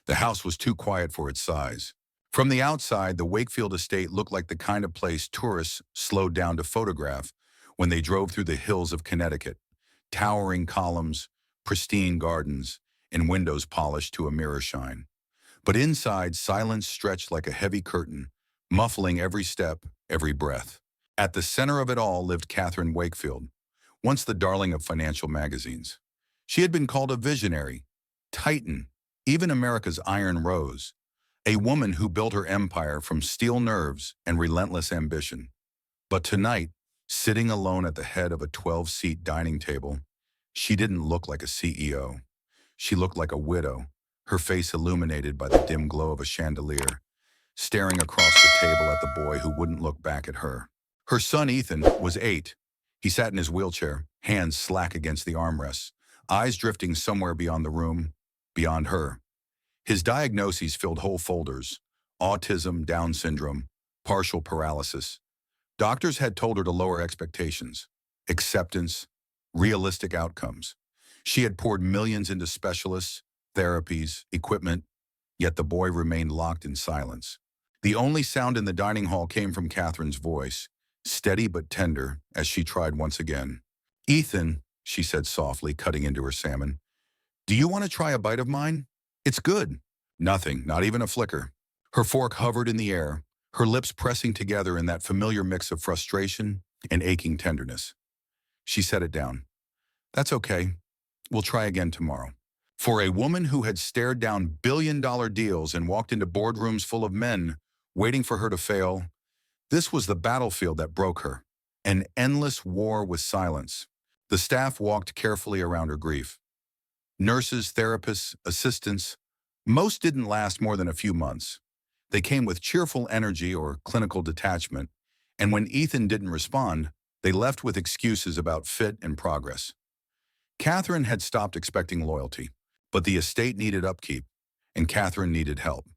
The house was too quiet for its size. From the outside, the Wakefield estate looked like the kind of place tourists slowed down to photograph when they drove through the hills of Connecticut. Towering columns, pristine gardens, and windows polished to a mirror shine. But inside, silence stretched like a heavy curtain, muffling every step, every breath. At the center of it all lived Catherine Wakefield, once the darling of financial magazines. She had been called a visionary, titan, even America's Iron Rose, a woman who built her empire from steel nerves and relentless ambition. But tonight, sitting alone at the head of a 12-seat dining table, she didn't look like a CEO. She looked like a widow, her face illuminated by the dim glow of a chandelier, staring across the table at the boy who wouldn't look back at her. Her son Ethan was 8. He sat in his wheelchair, hands slack against the armrests, eyes drifting somewhere beyond the room, beyond her. His diagnoses filled whole folders: autism, Down syndrome, partial paralysis. Doctors had told her to lower expectations, acceptance, realistic outcomes. She had poured millions into specialists, therapies, equipment, yet the boy remained locked in silence. The only sound in the dining hall came from Catherine's voice, steady but tender, as she tried once again. "Ethan," she said softly, cutting into her salmon, "do you want to try a bite of mine? It's good." Nothing, not even a flicker. Her fork hovered in the air, her lips pressing together in that familiar mix of frustration and aching tenderness. She set it down. "That's okay. We'll try again tomorrow." For a woman who had stared down billion-dollar deals and walked into boardrooms full of men waiting for her to fail, this was the battlefield that broke her. An endless war with silence. The staff walked carefully around her grief. Nurses, therapists, assistants, most didn't last more than a few months. They came with cheerful energy or clinical detachment, and when Ethan didn't respond, they left with excuses about fit and progress. Catherine had stopped expecting loyalty, but the estate needed upkeep, and Catherine needed help.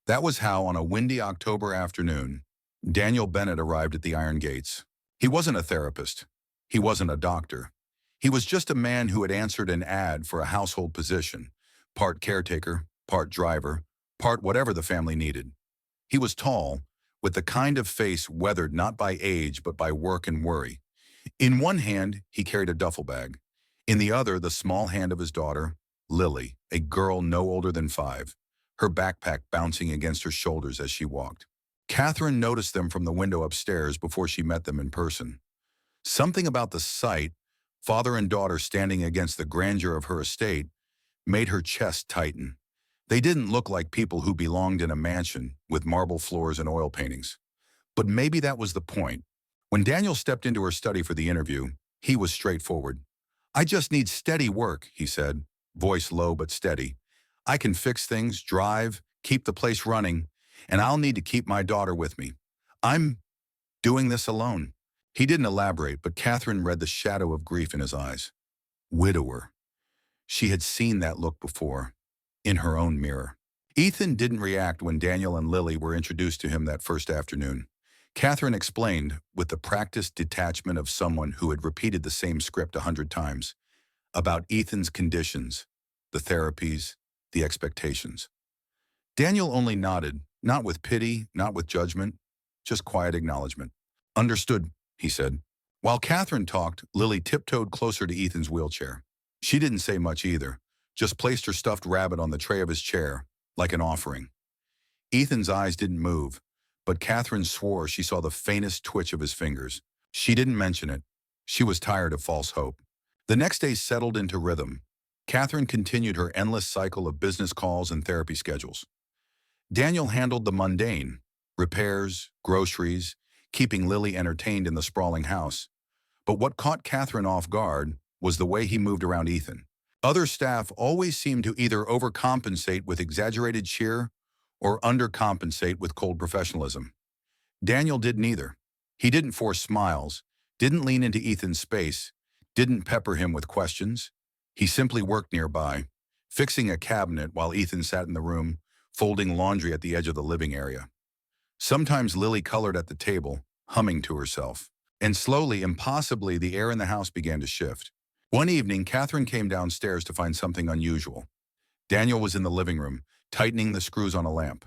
That was how, on a windy October afternoon, Daniel Bennett arrived at the Iron Gates. He wasn't a therapist. He wasn't a doctor. He was just a man who had answered an ad for a household position, part caretaker, part driver, part whatever the family needed. He was tall, with the kind of face weathered not by age but by work and worry. In one hand, he carried a duffel bag. In the other, the small hand of his daughter, Lily, a girl no older than 5, her backpack bouncing against her shoulders as she walked. Catherine noticed them from the window upstairs before she met them in person. Something about the sight, father and daughter standing against the grandeur of her estate, made her chest tighten. They didn't look like people who belonged in a mansion with marble floors and oil paintings. But maybe that was the point. When Daniel stepped into her study for the interview, he was straightforward. "I just need steady work," he said, voice low but steady. "I can fix things, drive, keep the place running, and I'll need to keep my daughter with me. I'm doing this alone." He didn't elaborate, but Catherine read the shadow of grief in his eyes. Widower. She had seen that look before, in her own mirror. Ethan didn't react when Daniel and Lily were introduced to him that first afternoon. Catherine explained, with the practiced detachment of someone who had repeated the same script 100 times, about Ethan's conditions, the therapies, the expectations. Daniel only nodded, not with pity, not with judgment, just quiet acknowledgement. "Understood," he said. While Catherine talked, Lily tiptoed closer to Ethan's wheelchair. She didn't say much either, just placed her stuffed rabbit on the tray of his chair, like an offering. Ethan's eyes didn't move, but Catherine swore she saw the faintest twitch of his fingers. She didn't mention it. She was tired of false hope. The next day settled into rhythm. Catherine continued her endless cycle of business calls and therapy schedules. Daniel handled the mundane, repairs, groceries, keeping Lily entertained in the sprawling house. But what caught Catherine off guard was the way he moved around Ethan. Other staff always seemed to either overcompensate with exaggerated cheer or undercompensate with cold professionalism. Daniel did neither. He didn't force smiles, didn't lean into Ethan's space, didn't pepper him with questions. He simply worked nearby, fixing a cabinet while Ethan sat in the room, folding laundry at the edge of the living area. Sometimes Lily colored at the table, humming to herself. And slowly, impossibly, the air in the house began to shift. One evening, Catherine came downstairs to find something unusual. Daniel was in the living room, tightening the screws on a lamp.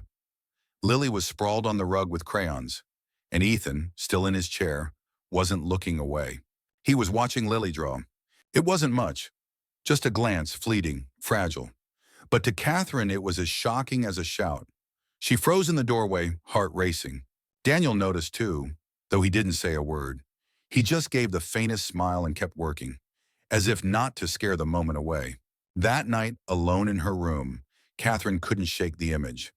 Lily was sprawled on the rug with crayons, and Ethan, still in his chair, wasn't looking away. He was watching Lily draw. It wasn't much, just a glance, fleeting, fragile. But to Catherine, it was as shocking as a shout. She froze in the doorway, heart racing. Daniel noticed too, though he didn't say a word. He just gave the faintest smile and kept working, as if not to scare the moment away. That night, alone in her room, Catherine couldn't shake the image.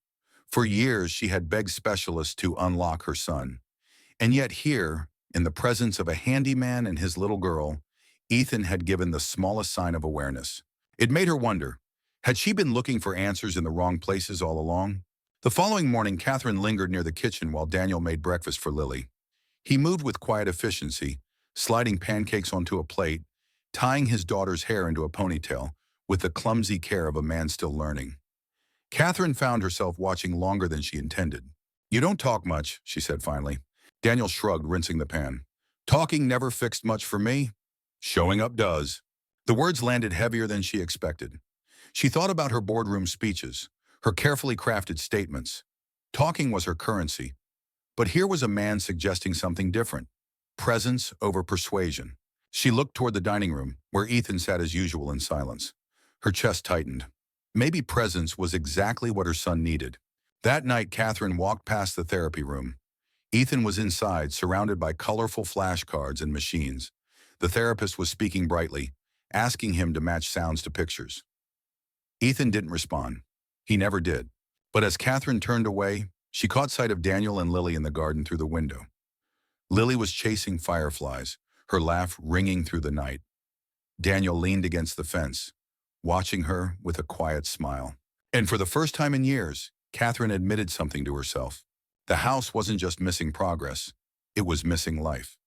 For years, she had begged specialists to unlock her son. And yet here, in the presence of a handyman and his little girl, Ethan had given the smallest sign of awareness. It made her wonder, had she been looking for answers in the wrong places all along? The following morning, Catherine lingered near the kitchen while Daniel made breakfast for Lily. He moved with quiet efficiency, sliding pancakes onto a plate, tying his daughter's hair into a ponytail, with the clumsy care of a man still learning. Catherine found herself watching longer than she intended. "You don't talk much," she said finally. Daniel shrugged, rinsing the pan. "Talking never fixed much for me. Showing up does." The words landed heavier than she expected. She thought about her boardroom speeches, her carefully crafted statements. Talking was her currency. But here was a man suggesting something different. Presence over persuasion. She looked toward the dining room, where Ethan sat as usual in silence. Her chest tightened. Maybe presence was exactly what her son needed. That night, Catherine walked past the therapy room. Ethan was inside, surrounded by colorful flashcards and machines. The therapist was speaking brightly, asking him to match sounds to pictures. Ethan didn't respond. He never did. But as Catherine turned away, she caught sight of Daniel and Lily in the garden through the window. Lily was chasing fireflies, her laugh ringing through the night. Daniel leaned against the fence, watching her with a quiet smile. And for the first time in years, Catherine admitted something to herself. The house wasn't just missing progress, it was missing life.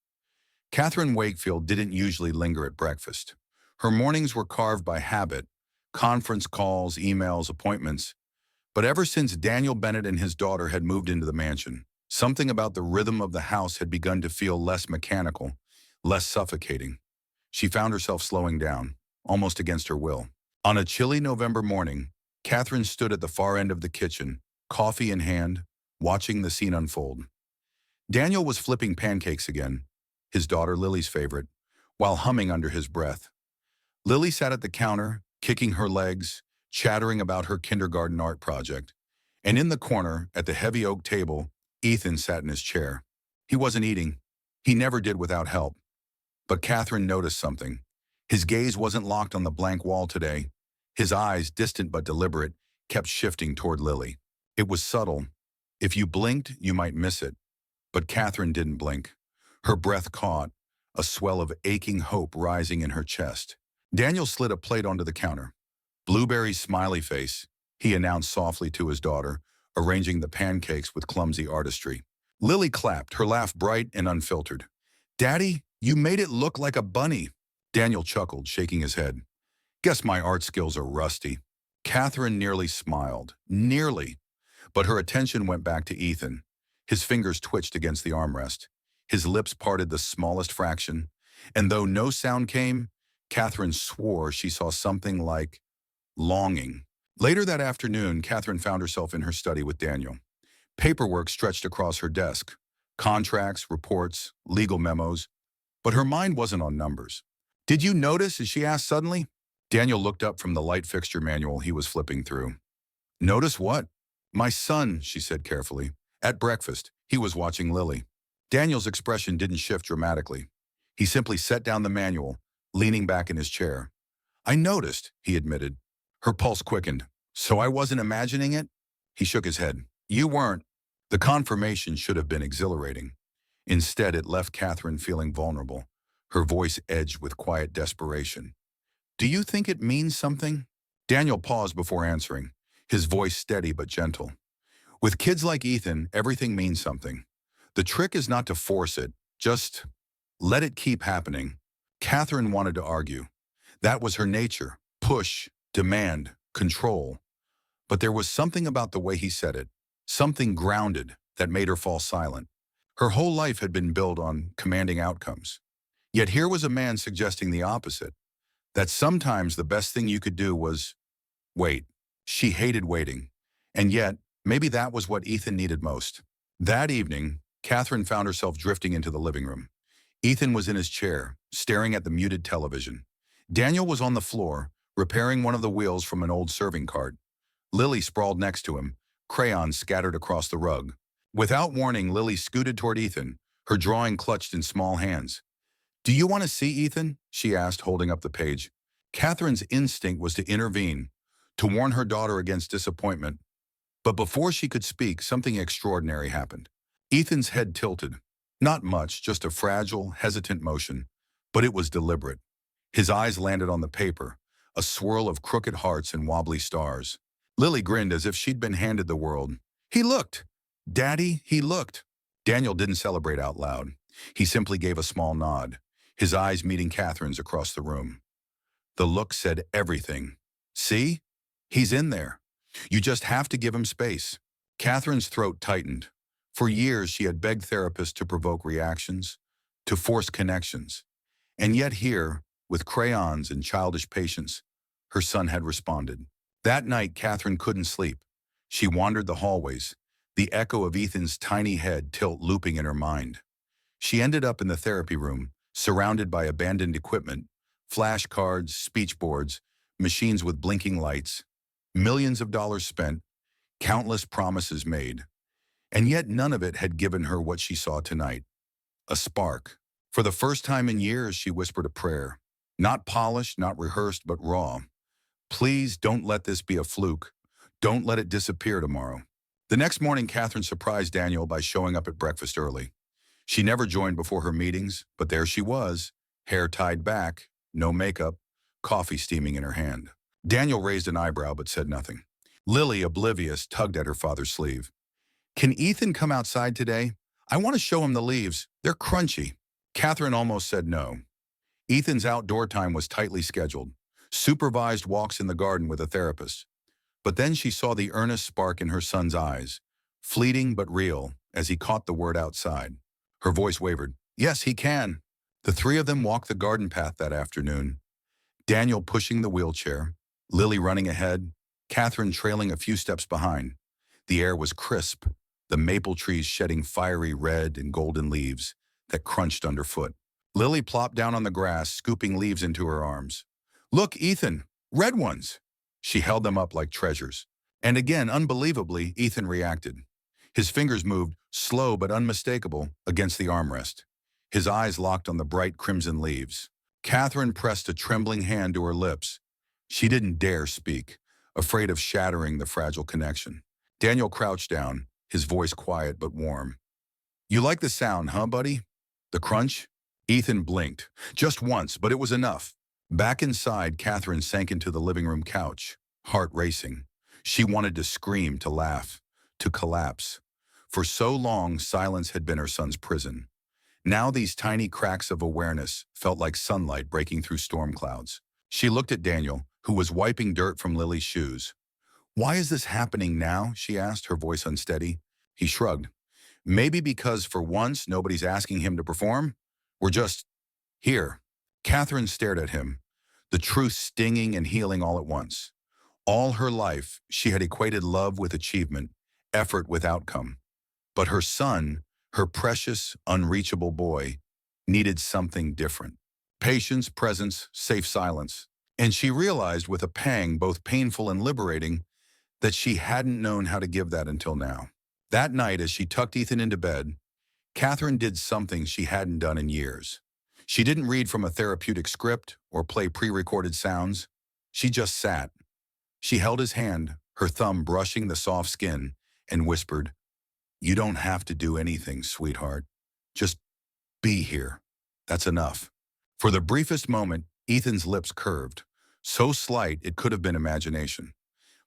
Catherine Wakefield didn't usually linger at breakfast. Her mornings were carved by habit, conference calls, emails, appointments. But ever since Daniel Bennett and his daughter had moved into the mansion, something about the rhythm of the house had begun to feel less mechanical, less suffocating. She found herself slowing down, almost against her will. On a chilly November morning, Catherine stood at the far end of the kitchen, coffee in hand, watching the scene unfold. Daniel was flipping pancakes again, his daughter Lily's favorite, while humming under his breath. Lily sat at the counter, kicking her legs, chattering about her kindergarten art project. And in the corner, at the heavy oak table, Ethan sat in his chair. He wasn't eating. He never did without help. But Catherine noticed something. His gaze wasn't locked on the blank wall today. His eyes, distant but deliberate, kept shifting toward Lily. It was subtle. If you blinked, you might miss it. But Catherine didn't blink. Her breath caught, a swell of aching hope rising in her chest. Daniel slid a plate onto the counter. "Blueberry smiley face," he announced softly to his daughter, arranging the pancakes with clumsy artistry. Lily clapped, her laugh bright and unfiltered. "Daddy, you made it look like a bunny." Daniel chuckled, shaking his head. "Guess my art skills are rusty." Catherine nearly smiled. Nearly. But her attention went back to Ethan. His fingers twitched against the armrest. His lips parted the smallest fraction. And though no sound came, Catherine swore she saw something like longing. Later that afternoon, Catherine found herself in her study with Daniel. Paperwork stretched across her desk. Contracts, reports, legal memos. But her mind wasn't on numbers. "Did you notice?" she asked suddenly. Daniel looked up from the light fixture manual he was flipping through. "Notice what?" "My son," she said carefully. At breakfast, he was watching Lily. Daniel's expression didn't shift dramatically. He simply set down the manual, leaning back in his chair. "I noticed," he admitted. Her pulse quickened. "So I wasn't imagining it?" He shook his head. "You weren't." The confirmation should have been exhilarating. Instead, it left Catherine feeling vulnerable, her voice edged with quiet desperation. "Do you think it means something?" Daniel paused before answering, his voice steady but gentle. "With kids like Ethan, everything means something. The trick is not to force it, just let it keep happening." Catherine wanted to argue. That was her nature. Push, demand, control. But there was something about the way he said it, something grounded, that made her fall silent. Her whole life had been built on commanding outcomes. Yet here was a man suggesting the opposite, that sometimes the best thing you could do was wait. She hated waiting. And yet, maybe that was what Ethan needed most. That evening, Catherine found herself drifting into the living room. Ethan was in his chair, staring at the muted television. Daniel was on the floor, repairing one of the wheels from an old serving cart. Lily sprawled next to him, crayons scattered across the rug. Without warning, Lily scooted toward Ethan, her drawing clutched in small hands. "Do you want to see Ethan?" she asked, holding up the page. Catherine's instinct was to intervene, to warn her daughter against disappointment. But before she could speak, something extraordinary happened. Ethan's head tilted. Not much, just a fragile, hesitant motion, but it was deliberate. His eyes landed on the paper, a swirl of crooked hearts and wobbly stars. Lily grinned as if she'd been handed the world. "He looked! Daddy, he looked!" Daniel didn't celebrate out loud. He simply gave a small nod, his eyes meeting Catherine's across the room. The look said everything. "See? He's in there. You just have to give him space." Catherine's throat tightened. For years, she had begged therapists to provoke reactions, to force connections. And yet here, with crayons and childish patience, her son had responded. That night, Catherine couldn't sleep. She wandered the hallways, the echo of Ethan's tiny head tilt looping in her mind. She ended up in the therapy room, surrounded by abandoned equipment, flashcards, speech boards, machines with blinking lights, millions of dollars spent, countless promises made. And yet none of it had given her what she saw tonight. A spark. For the first time in years, she whispered a prayer. Not polished, not rehearsed, but raw. "Please don't let this be a fluke. Don't let it disappear tomorrow." The next morning, Catherine surprised Daniel by showing up at breakfast early. She never joined before her meetings, but there she was, hair tied back, no makeup, coffee steaming in her hand. Daniel raised an eyebrow but said nothing. Lily, oblivious, tugged at her father's sleeve. "Can Ethan come outside today? I want to show him the leaves. They're crunchy." Catherine almost said no. Ethan's outdoor time was tightly scheduled, supervised walks in the garden with a therapist. But then she saw the earnest spark in her son's eyes, fleeting but real, as he caught the word outside. Her voice wavered. "Yes, he can." The three of them walked the garden path that afternoon, Daniel pushing the wheelchair, Lily running ahead, Catherine trailing a few steps behind. The air was crisp, the maple trees shedding fiery red and golden leaves that crunched underfoot. Lily plopped down on the grass, scooping leaves into her arms. "Look, Ethan, red ones!" She held them up like treasures. And again, unbelievably, Ethan reacted. His fingers moved, slow but unmistakable, against the armrest. His eyes locked on the bright crimson leaves. Catherine pressed a trembling hand to her lips. She didn't dare speak, afraid of shattering the fragile connection. Daniel crouched down, his voice quiet but warm. "You like the sound, huh, buddy? The crunch?" Ethan blinked. Just once, but it was enough. Back inside, Catherine sank into the living room couch, heart racing. She wanted to scream, to laugh, to collapse. For so long, silence had been her son's prison. Now these tiny cracks of awareness felt like sunlight breaking through storm clouds. She looked at Daniel, who was wiping dirt from Lily's shoes. "Why is this happening now?" she asked, her voice unsteady. He shrugged. "Maybe because for once nobody's asking him to perform? We're just here." Catherine stared at him, the truth stinging and healing all at once. All her life, she had equated love with achievement, effort with outcome. But her son, her precious, unreachable boy, needed something different. Patience, presence, safe silence. And she realized with a pang, both painful and liberating, that she hadn't known how to give that until now. That night, as she tucked Ethan into bed, Catherine did something she hadn't done in years. She didn't read from a therapeutic script or play pre-recorded sounds. She just sat. She held his hand, her thumb brushing the soft skin, and whispered, "You don't have to do anything, sweetheart. Just be here. That's enough." For the briefest moment, Ethan's lips curved, so slight it could have been imagination.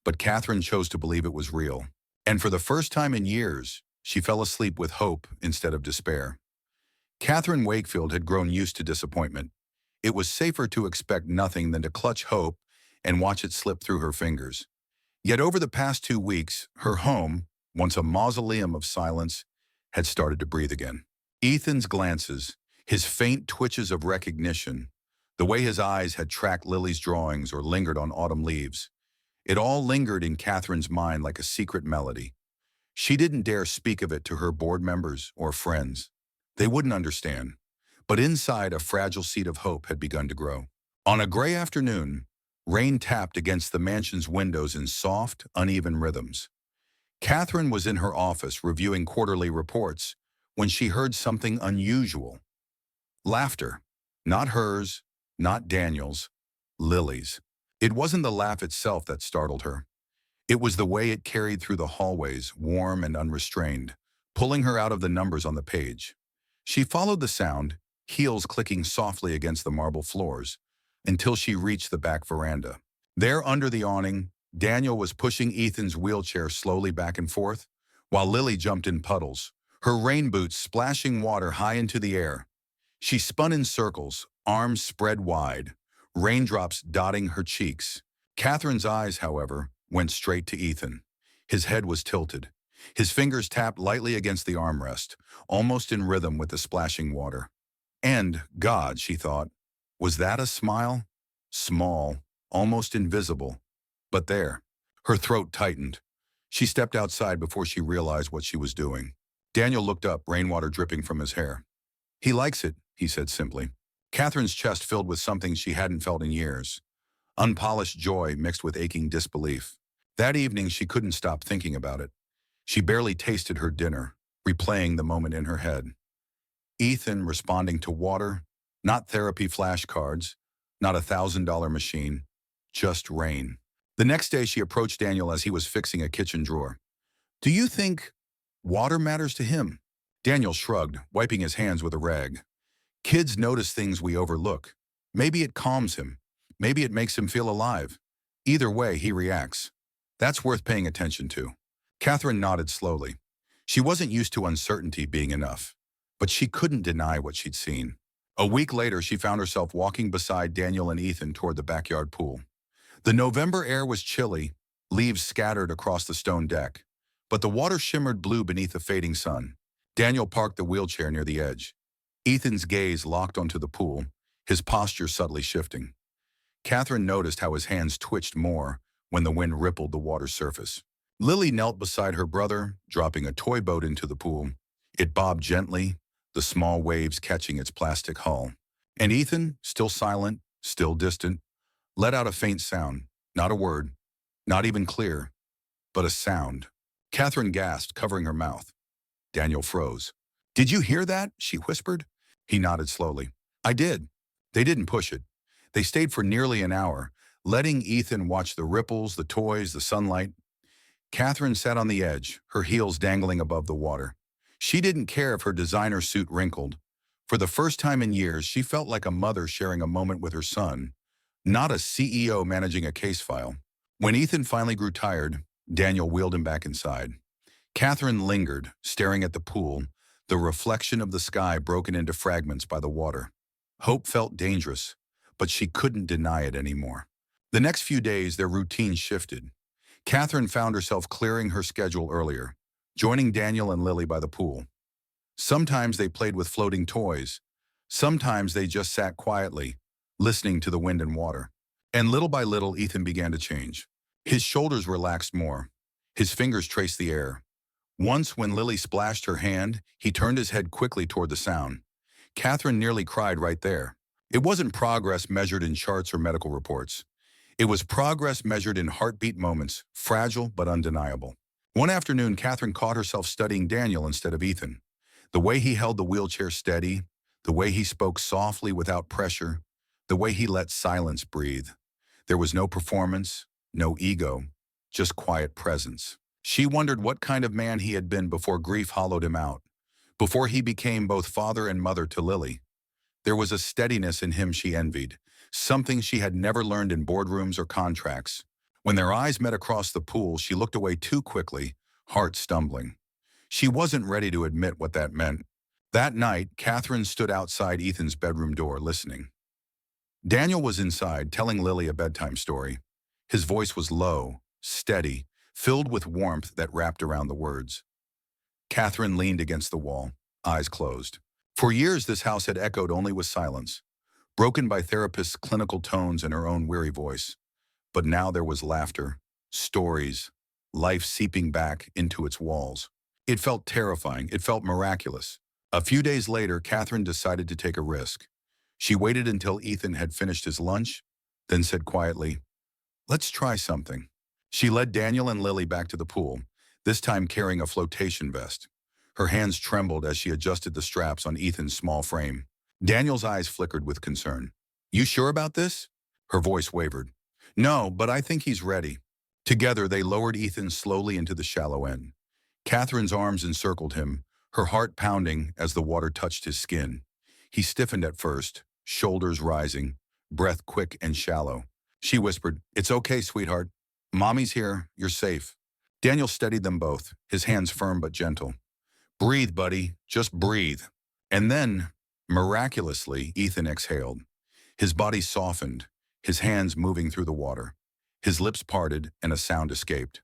But Catherine chose to believe it was real. And for the first time in years, she fell asleep with hope instead of despair. Catherine Wakefield had grown used to disappointment. It was safer to expect nothing than to clutch hope and watch it slip through her fingers. Yet over the past 2 weeks, her home, once a mausoleum of silence, had started to breathe again. Ethan's glances, his faint twitches of recognition, the way his eyes had tracked Lily's drawings or lingered on autumn leaves, It all lingered in Catherine's mind like a secret melody. She didn't dare speak of it to her board members or friends. They wouldn't understand. But inside, a fragile seed of hope had begun to grow. On a gray afternoon, rain tapped against the mansion's windows in soft, uneven rhythms. Catherine was in her office reviewing quarterly reports when she heard something unusual. Laughter. Not hers, not Daniel's, Lily's. It wasn't the laugh itself that startled her. It was the way it carried through the hallways, warm and unrestrained, pulling her out of the numbers on the page. She followed the sound, heels clicking softly against the marble floors, until she reached the back veranda. There under the awning, Daniel was pushing Ethan's wheelchair slowly back and forth, while Lily jumped in puddles, her rain boots splashing water high into the air. She spun in circles, arms spread wide, raindrops dotting her cheeks. Catherine's eyes, however, went straight to Ethan. His head was tilted. His fingers tapped lightly against the armrest, almost in rhythm with the splashing water. And, God, she thought, was that a smile? Small, almost invisible. But there. Her throat tightened. She stepped outside before she realized what she was doing. Daniel looked up, rainwater dripping from his hair. "He likes it," he said simply. Catherine's chest filled with something she hadn't felt in years. Unpolished joy mixed with aching disbelief. That evening she couldn't stop thinking about it. She barely tasted her dinner, replaying the moment in her head. Ethan responding to water, not therapy flashcards, not $1,000 machine, just rain. The next day she approached Daniel as he was fixing a kitchen drawer. "Do you think water matters to him?" Daniel shrugged, wiping his hands with a rag. "Kids notice things we overlook. Maybe it calms him. Maybe it makes him feel alive. Either way, he reacts. That's worth paying attention to." Catherine nodded slowly. She wasn't used to uncertainty being enough, but she couldn't deny what she'd seen. A week later, she found herself walking beside Daniel and Ethan toward the backyard pool. The November air was chilly, leaves scattered across the stone deck, but the water shimmered blue beneath the fading sun. Daniel parked the wheelchair near the edge. Ethan's gaze locked onto the pool, his posture subtly shifting. Catherine noticed how his hands twitched more when the wind rippled the water's surface. Lily knelt beside her brother, dropping a toy boat into the pool. It bobbed gently, the small waves catching its plastic hull. And Ethan, still silent, still distant, let out a faint sound, not a word, not even clear, but a sound. Catherine gasped, covering her mouth. Daniel froze. "Did you hear that?" she whispered. He nodded slowly. "I did." They didn't push it. They stayed for nearly an hour, letting Ethan watch the ripples, the toys, the sunlight. Catherine sat on the edge, her heels dangling above the water. She didn't care if her designer suit wrinkled. For the first time in years, she felt like a mother sharing a moment with her son, not a CEO managing a case file. When Ethan finally grew tired, Daniel wheeled him back inside. Catherine lingered, staring at the pool, the reflection of the sky broken into fragments by the water. Hope felt dangerous, but she couldn't deny it anymore. The next few days, their routine shifted. Catherine found herself clearing her schedule earlier, joining Daniel and Lily by the pool. Sometimes they played with floating toys. Sometimes they just sat quietly, listening to the wind and water. And little by little, Ethan began to change. His shoulders relaxed more. His fingers traced the air. Once, when Lily splashed her hand, he turned his head quickly toward the sound. Catherine nearly cried right there. It wasn't progress measured in charts or medical reports. It was progress measured in heartbeat moments, fragile but undeniable. One afternoon, Catherine caught herself studying Daniel instead of Ethan. The way he held the wheelchair steady, the way he spoke softly without pressure, the way he let silence breathe. There was no performance, no ego, just quiet presence. She wondered what kind of man he had been before grief hollowed him out, before he became both father and mother to Lily. There was a steadiness in him she envied, something she had never learned in boardrooms or contracts. When their eyes met across the pool, she looked away too quickly, heart stumbling. She wasn't ready to admit what that meant. That night, Catherine stood outside Ethan's bedroom door, listening. Daniel was inside, telling Lily a bedtime story. His voice was low, steady, filled with warmth that wrapped around the words. Catherine leaned against the wall, eyes closed. For years, this house had echoed only with silence, broken by therapists' clinical tones and her own weary voice. But now there was laughter, stories, life seeping back into its walls. It felt terrifying. It felt miraculous. A few days later, Catherine decided to take a risk. She waited until Ethan had finished his lunch, then said quietly, "Let's try something." She led Daniel and Lily back to the pool, this time carrying a flotation vest. Her hands trembled as she adjusted the straps on Ethan's small frame. Daniel's eyes flickered with concern. "You sure about this?" Her voice wavered. "No, but I think he's ready." Together, they lowered Ethan slowly into the shallow end. Catherine's arms encircled him, her heart pounding as the water touched his skin. He stiffened at first, shoulders rising, breath quick and shallow. She whispered, "It's okay, sweetheart. Mommy's here. You're safe." Daniel steadied them both, his hands firm but gentle. "Breathe, buddy. Just breathe." And then, miraculously, Ethan exhaled. His body softened, his hands moving through the water. His lips parted and a sound escaped.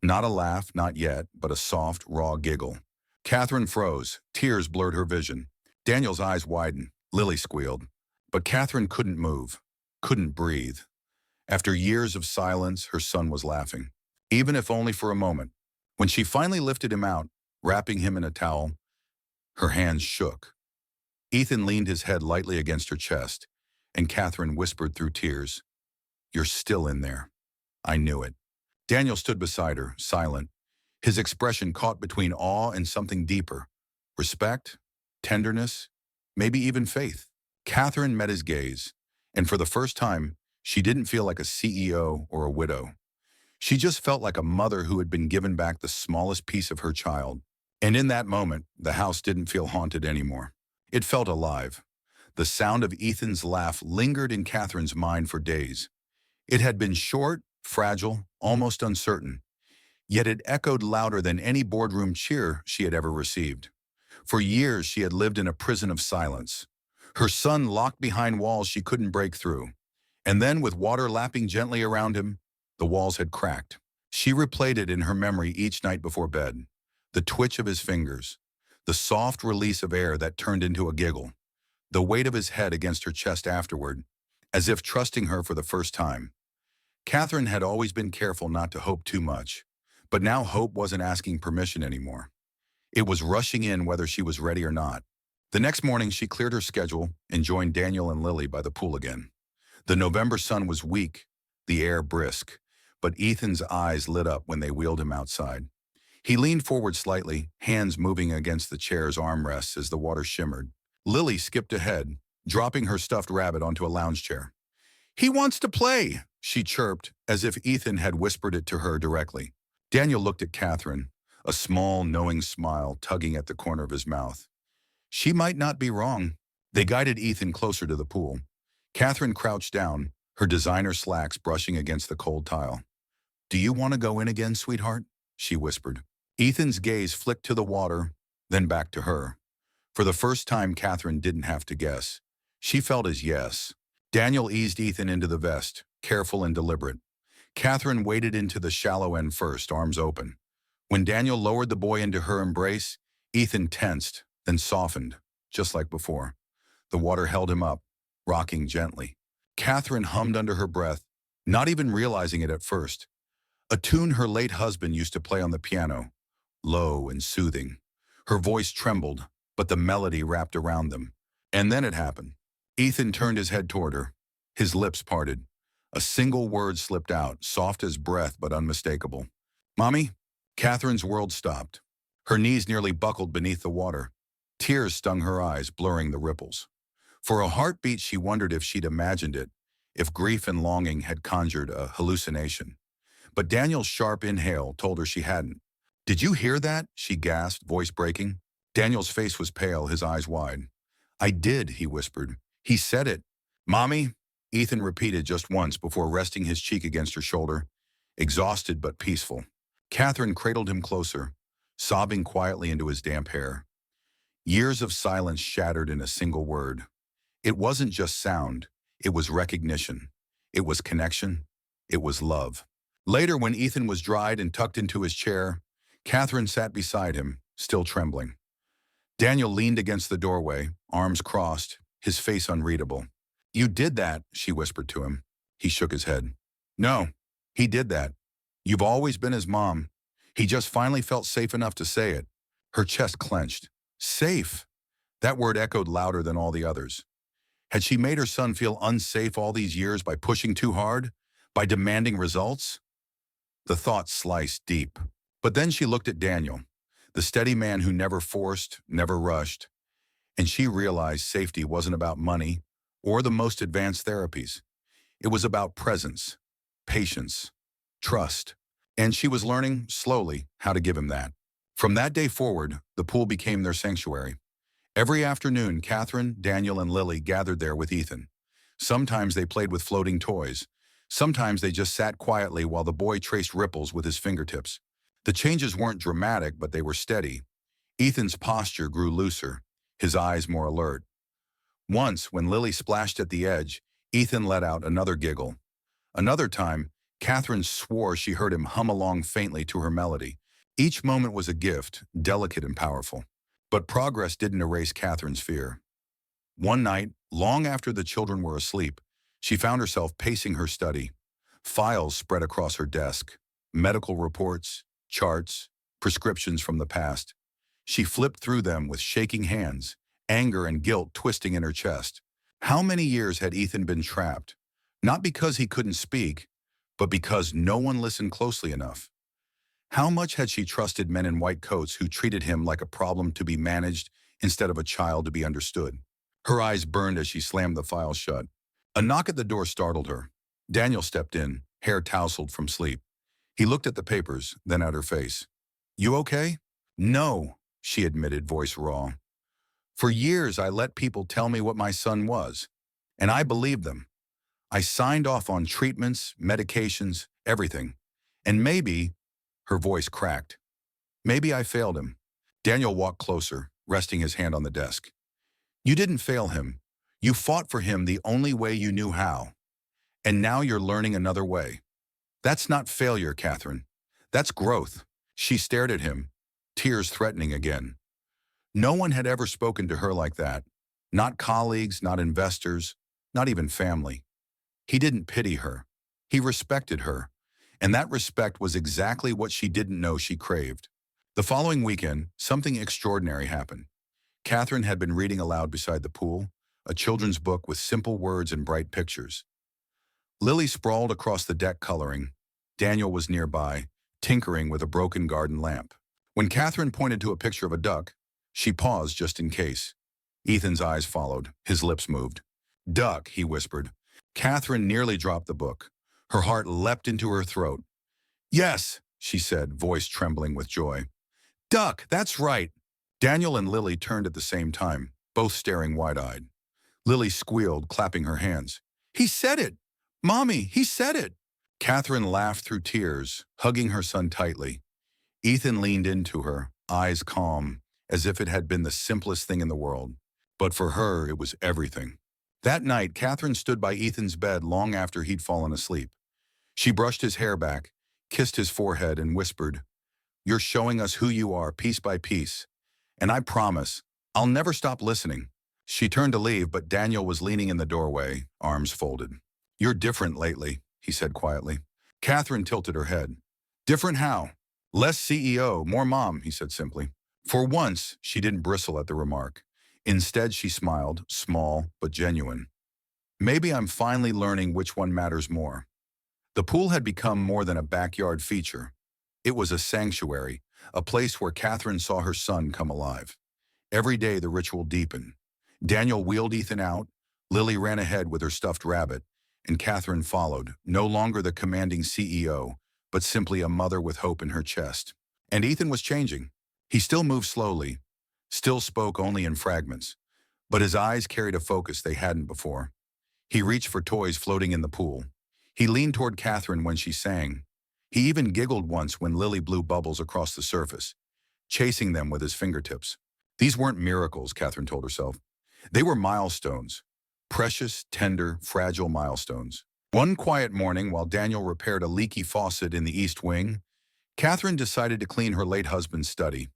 Not a laugh, not yet, but a soft, raw giggle. Catherine froze. Tears blurred her vision. Daniel's eyes widened. Lily squealed. But Catherine couldn't move, couldn't breathe. After years of silence, her son was laughing, even if only for a moment. When she finally lifted him out, wrapping him in a towel, her hands shook. Ethan leaned his head lightly against her chest, and Catherine whispered through tears, "You're still in there." I knew it. Daniel stood beside her, silent, his expression caught between awe and something deeper. Respect, tenderness, maybe even faith. Catherine met his gaze, and for the first time, she didn't feel like a CEO or a widow. She just felt like a mother who had been given back the smallest piece of her child. And in that moment, the house didn't feel haunted anymore. It felt alive. The sound of Ethan's laugh lingered in Catherine's mind for days. It had been short, fragile, almost uncertain, yet it echoed louder than any boardroom cheer she had ever received. For years, she had lived in a prison of silence. Her son locked behind walls she couldn't break through. And then, with water lapping gently around him, the walls had cracked. She replayed it in her memory each night before bed. The twitch of his fingers, the soft release of air that turned into a giggle, the weight of his head against her chest afterward, as if trusting her for the first time. Catherine had always been careful not to hope too much, but now hope wasn't asking permission anymore. It was rushing in whether she was ready or not. The next morning, she cleared her schedule and joined Daniel and Lily by the pool again. The November sun was weak, the air brisk, but Ethan's eyes lit up when they wheeled him outside. He leaned forward slightly, hands moving against the chair's armrests as the water shimmered. Lily skipped ahead, dropping her stuffed rabbit onto a lounge chair. "He wants to play," she chirped, as if Ethan had whispered it to her directly. Daniel looked at Catherine, a small, knowing smile tugging at the corner of his mouth. She might not be wrong. They guided Ethan closer to the pool. Catherine crouched down, her designer slacks brushing against the cold tile. "Do you want to go in again, sweetheart?" she whispered. Ethan's gaze flicked to the water, then back to her. For the first time, Catherine didn't have to guess. She felt his yes. Daniel eased Ethan into the vest, careful and deliberate. Catherine waded into the shallow end first, arms open. When Daniel lowered the boy into her embrace, Ethan tensed, then softened, just like before. The water held him up, rocking gently. Catherine hummed under her breath, not even realizing it at first. A tune her late husband used to play on the piano, low and soothing. Her voice trembled, but the melody wrapped around them. And then it happened. Ethan turned his head toward her. His lips parted. A single word slipped out, soft as breath but unmistakable. "Mommy?" Catherine's world stopped. Her knees nearly buckled beneath the water. Tears stung her eyes, blurring the ripples. For a heartbeat, she wondered if she'd imagined it, if grief and longing had conjured a hallucination. But Daniel's sharp inhale told her she hadn't. "Did you hear that?" she gasped, voice breaking. Daniel's face was pale, his eyes wide. "I did," he whispered. "He said it." "Mommy?" Ethan repeated just once before resting his cheek against her shoulder, exhausted but peaceful. Catherine cradled him closer, sobbing quietly into his damp hair. Years of silence shattered in a single word. It wasn't just sound, it was recognition. It was connection. It was love. Later, when Ethan was dried and tucked into his chair, Catherine sat beside him, still trembling. Daniel leaned against the doorway, arms crossed, his face unreadable. "You did that," she whispered to him. He shook his head. "No, he did that. You've always been his mom. He just finally felt safe enough to say it. Her chest clenched. Safe. That word echoed louder than all the others. Had she made her son feel unsafe all these years by pushing too hard? By demanding results? The thought sliced deep. But then she looked at Daniel, the steady man who never forced, never rushed, and she realized safety wasn't about money or the most advanced therapies. It was about presence, patience, trust, and she was learning, slowly, how to give him that. From that day forward, the pool became their sanctuary. Every afternoon, Catherine, Daniel, and Lily gathered there with Ethan. Sometimes they played with floating toys. Sometimes they just sat quietly while the boy traced ripples with his fingertips. The changes weren't dramatic, but they were steady. Ethan's posture grew looser, his eyes more alert. Once, when Lily splashed at the edge, Ethan let out another giggle. Another time, Catherine swore she heard him hum along faintly to her melody. Each moment was a gift, delicate and powerful. But progress didn't erase Catherine's fear. One night, long after the children were asleep, she found herself pacing her study. Files spread across her desk, medical reports, charts, prescriptions from the past. She flipped through them with shaking hands, anger and guilt twisting in her chest. How many years had Ethan been trapped? Not because he couldn't speak, but because no one listened closely enough. How much had she trusted men in white coats who treated him like a problem to be managed instead of a child to be understood? Her eyes burned as she slammed the file shut. A knock at the door startled her. Daniel stepped in, hair tousled from sleep. He looked at the papers, then at her face. "You okay?" "No," she admitted, voice raw. "For years I let people tell me what my son was, and I believed them. I signed off on treatments, medications, everything. And maybe," her voice cracked, "maybe I failed him." Daniel walked closer, resting his hand on the desk. "You didn't fail him. You fought for him the only way you knew how. And now you're learning another way. That's not failure, Catherine. That's growth." She stared at him, tears threatening again. No one had ever spoken to her like that. Not colleagues, not investors, not even family. He didn't pity her. He respected her. And that respect was exactly what she didn't know she craved. The following weekend, something extraordinary happened. Catherine had been reading aloud beside the pool, a children's book with simple words and bright pictures. Lily sprawled across the deck coloring. Daniel was nearby, tinkering with a broken garden lamp. When Catherine pointed to a picture of a duck, she paused just in case. Ethan's eyes followed. His lips moved. "Duck," he whispered. Catherine nearly dropped the book. Her heart leapt into her throat. "Yes," she said, voice trembling with joy. "Duck, that's right." Daniel and Lily turned at the same time, both staring wide-eyed. Lily squealed, clapping her hands. "He said it! Mommy, he said it!" Catherine laughed through tears, hugging her son tightly. Ethan leaned into her, eyes calm, as if it had been the simplest thing in the world. But for her, it was everything. That night, Catherine stood by Ethan's bed long after he'd fallen asleep. She brushed his hair back, kissed his forehead, and whispered, "You're showing us who you are, piece by piece. And I promise, I'll never stop listening." She turned to leave, but Daniel was leaning in the doorway, arms folded. "You're different lately," he said quietly. Catherine tilted her head. "Different how?" "Less CEO, more mom," he said simply. For once, she didn't bristle at the remark. Instead, she smiled, small but genuine. "Maybe I'm finally learning which one matters more." The pool had become more than a backyard feature. It was a sanctuary, a place where Catherine saw her son come alive. Every day the ritual deepened. Daniel wheeled Ethan out, Lily ran ahead with her stuffed rabbit, and Catherine followed, no longer the commanding CEO, but simply a mother with hope in her chest. And Ethan was changing. He still moved slowly, still spoke only in fragments, but his eyes carried a focus they hadn't before. He reached for toys floating in the pool. He leaned toward Catherine when she sang. He even giggled once when Lily blew bubbles across the surface, chasing them with his fingertips. These weren't miracles, Catherine told herself. They were milestones. Precious, tender, fragile milestones. One quiet morning, while Daniel repaired a leaky faucet in the East Wing, Catherine decided to clean her late husband's study.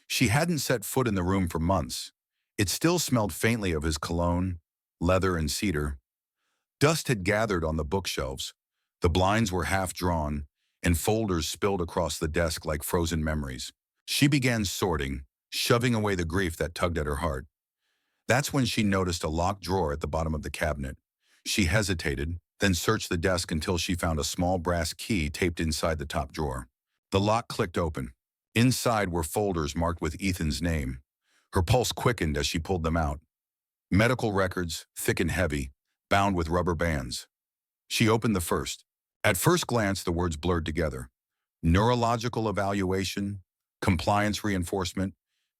She hadn't set foot in the room for months. It still smelled faintly of his cologne, leather, and cedar. Dust had gathered on the bookshelves. The blinds were half drawn, and folders spilled across the desk like frozen memories. She began sorting, shoving away the grief that tugged at her heart. That's when she noticed a locked drawer at the bottom of the cabinet. She hesitated, then searched the desk until she found a small brass key taped inside the top drawer. The lock clicked open. Inside were folders marked with Ethan's name. Her pulse quickened as she pulled them out. Medical records, thick and heavy, bound with rubber bands. She opened the first. At first glance, the words blurred together. Neurological evaluation, compliance reinforcement,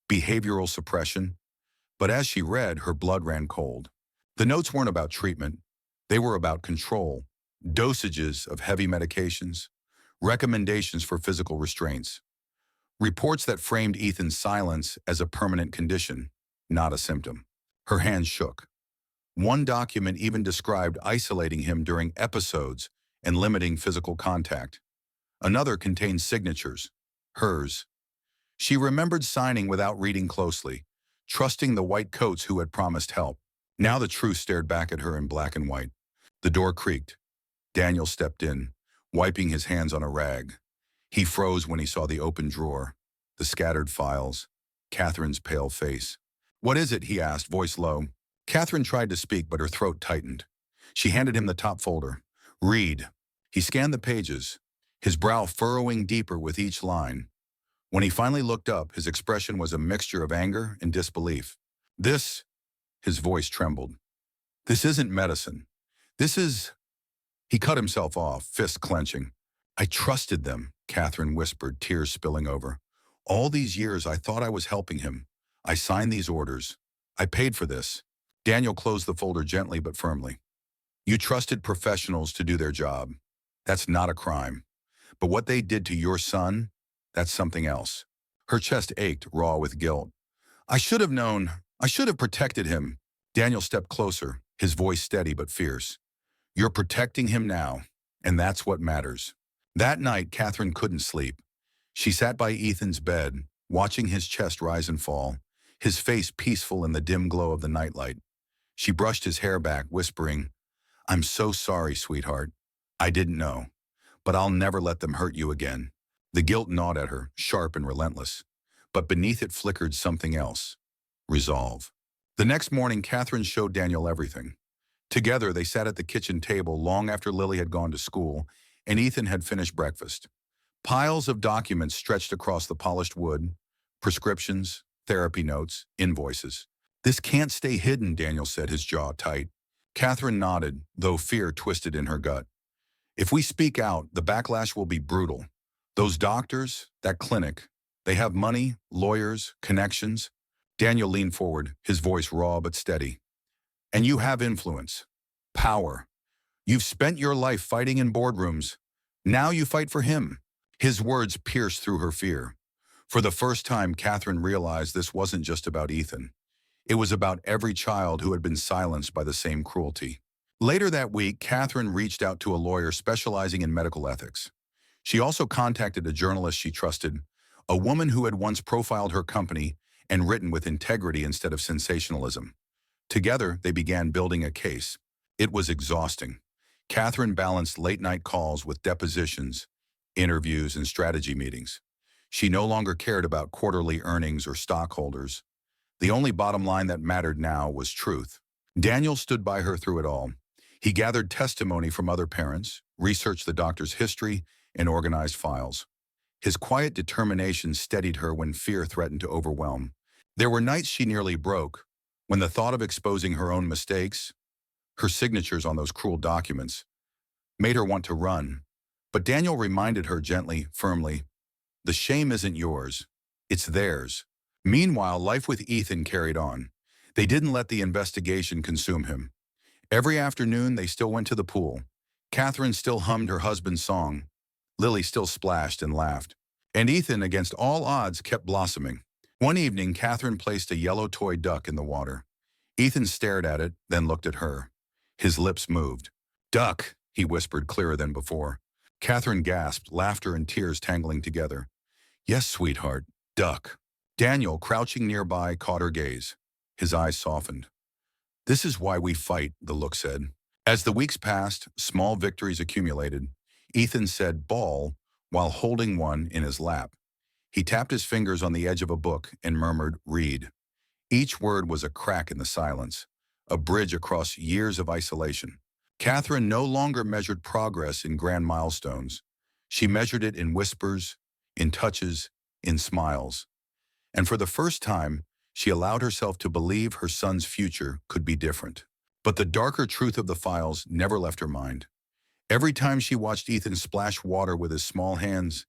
behavioral suppression. But as she read, her blood ran cold. The notes weren't about treatment. They were about control, dosages of heavy medications, recommendations for physical restraints, reports that framed Ethan's silence as a permanent condition, not a symptom. Her hands shook. One document even described isolating him during episodes and limiting physical contact. Another contained signatures, hers. She remembered signing without reading closely, trusting the white coats who had promised help. Now the truth stared back at her in black and white. The door creaked. Daniel stepped in, wiping his hands on a rag. He froze when he saw the open drawer, the scattered files, Catherine's pale face. "What is it?" he asked, voice low. Catherine tried to speak, but her throat tightened. She handed him the top folder. "Read." He scanned the pages, his brow furrowing deeper with each line. When he finally looked up, his expression was a mixture of anger and disbelief. "This," his voice trembled, "this isn't medicine. This is—" He cut himself off, fist clenching. "I trusted them," Catherine whispered, tears spilling over. "All these years I thought I was helping him. I signed these orders. I paid for this." Daniel closed the folder gently but firmly. "You trusted professionals to do their job. That's not a crime. But what they did to your son, that's something else." Her chest ached, raw with guilt. "I should have known. I should have protected him." Daniel stepped closer, his voice steady but fierce. "You're protecting him now, and that's what matters." That night, Catherine couldn't sleep. She sat by Ethan's bed, watching his chest rise and fall, his face peaceful in the dim glow of the nightlight. She brushed his hair back, whispering, "I'm so sorry, sweetheart. I didn't know. But I'll never let them hurt you again." The guilt gnawed at her, sharp and relentless. But beneath it flickered something else. Resolve. The next morning, Catherine showed Daniel everything. Together, they sat at the kitchen table long after Lily had gone to school and Ethan had finished breakfast. Piles of documents stretched across the polished wood, prescriptions, therapy notes, invoices. "This can't stay hidden," Daniel said, his jaw tight. Catherine nodded, though fear twisted in her gut. "If we speak out, the backlash will be brutal. Those doctors, that clinic, they have money, lawyers, connections." Daniel leaned forward, his voice raw but steady. "And you have influence, power. You've spent your life fighting in boardrooms. Now you fight for him." His words pierced through her fear. For the first time, Catherine realized this wasn't just about Ethan. It was about every child who had been silenced by the same cruelty. Later that week, Catherine reached out to a lawyer specializing in medical ethics. She also contacted a journalist she trusted, a woman who had once profiled her company and written with integrity instead of sensationalism. Together, they began building a case. It was exhausting. Catherine balanced late-night calls with depositions, interviews, and strategy meetings. She no longer cared about quarterly earnings or stockholders. The only bottom line that mattered now was truth. Daniel stood by her through it all. He gathered testimony from other parents, researched the doctor's history, and organized files. His quiet determination steadied her when fear threatened to overwhelm. There were nights she nearly broke, when the thought of exposing her own mistakes, her signatures on those cruel documents, made her want to run. But Daniel reminded her gently, firmly, "The shame isn't yours, it's theirs." Meanwhile, life with Ethan carried on. They didn't let the investigation consume him. Every afternoon, they still went to the pool. Catherine still hummed her husband's song. Lily still splashed and laughed. And Ethan, against all odds, kept blossoming. One evening, Catherine placed a yellow toy duck in the water. Ethan stared at it, then looked at her. His lips moved. "Duck," he whispered, clearer than before. Catherine gasped, laughter and tears tangling together. "Yes, sweetheart, duck." Daniel, crouching nearby, caught her gaze. His eyes softened. "This is why we fight," the look said. As the weeks passed, small victories accumulated. Ethan said ball while holding one in his lap. He tapped his fingers on the edge of a book and murmured, "Read." Each word was a crack in the silence, a bridge across years of isolation. Catherine no longer measured progress in grand milestones. She measured it in whispers, in touches, in smiles. And for the first time, she allowed herself to believe her son's future could be different. But the darker truth of the files never left her mind. Every time she watched Ethan splash water with his small hands,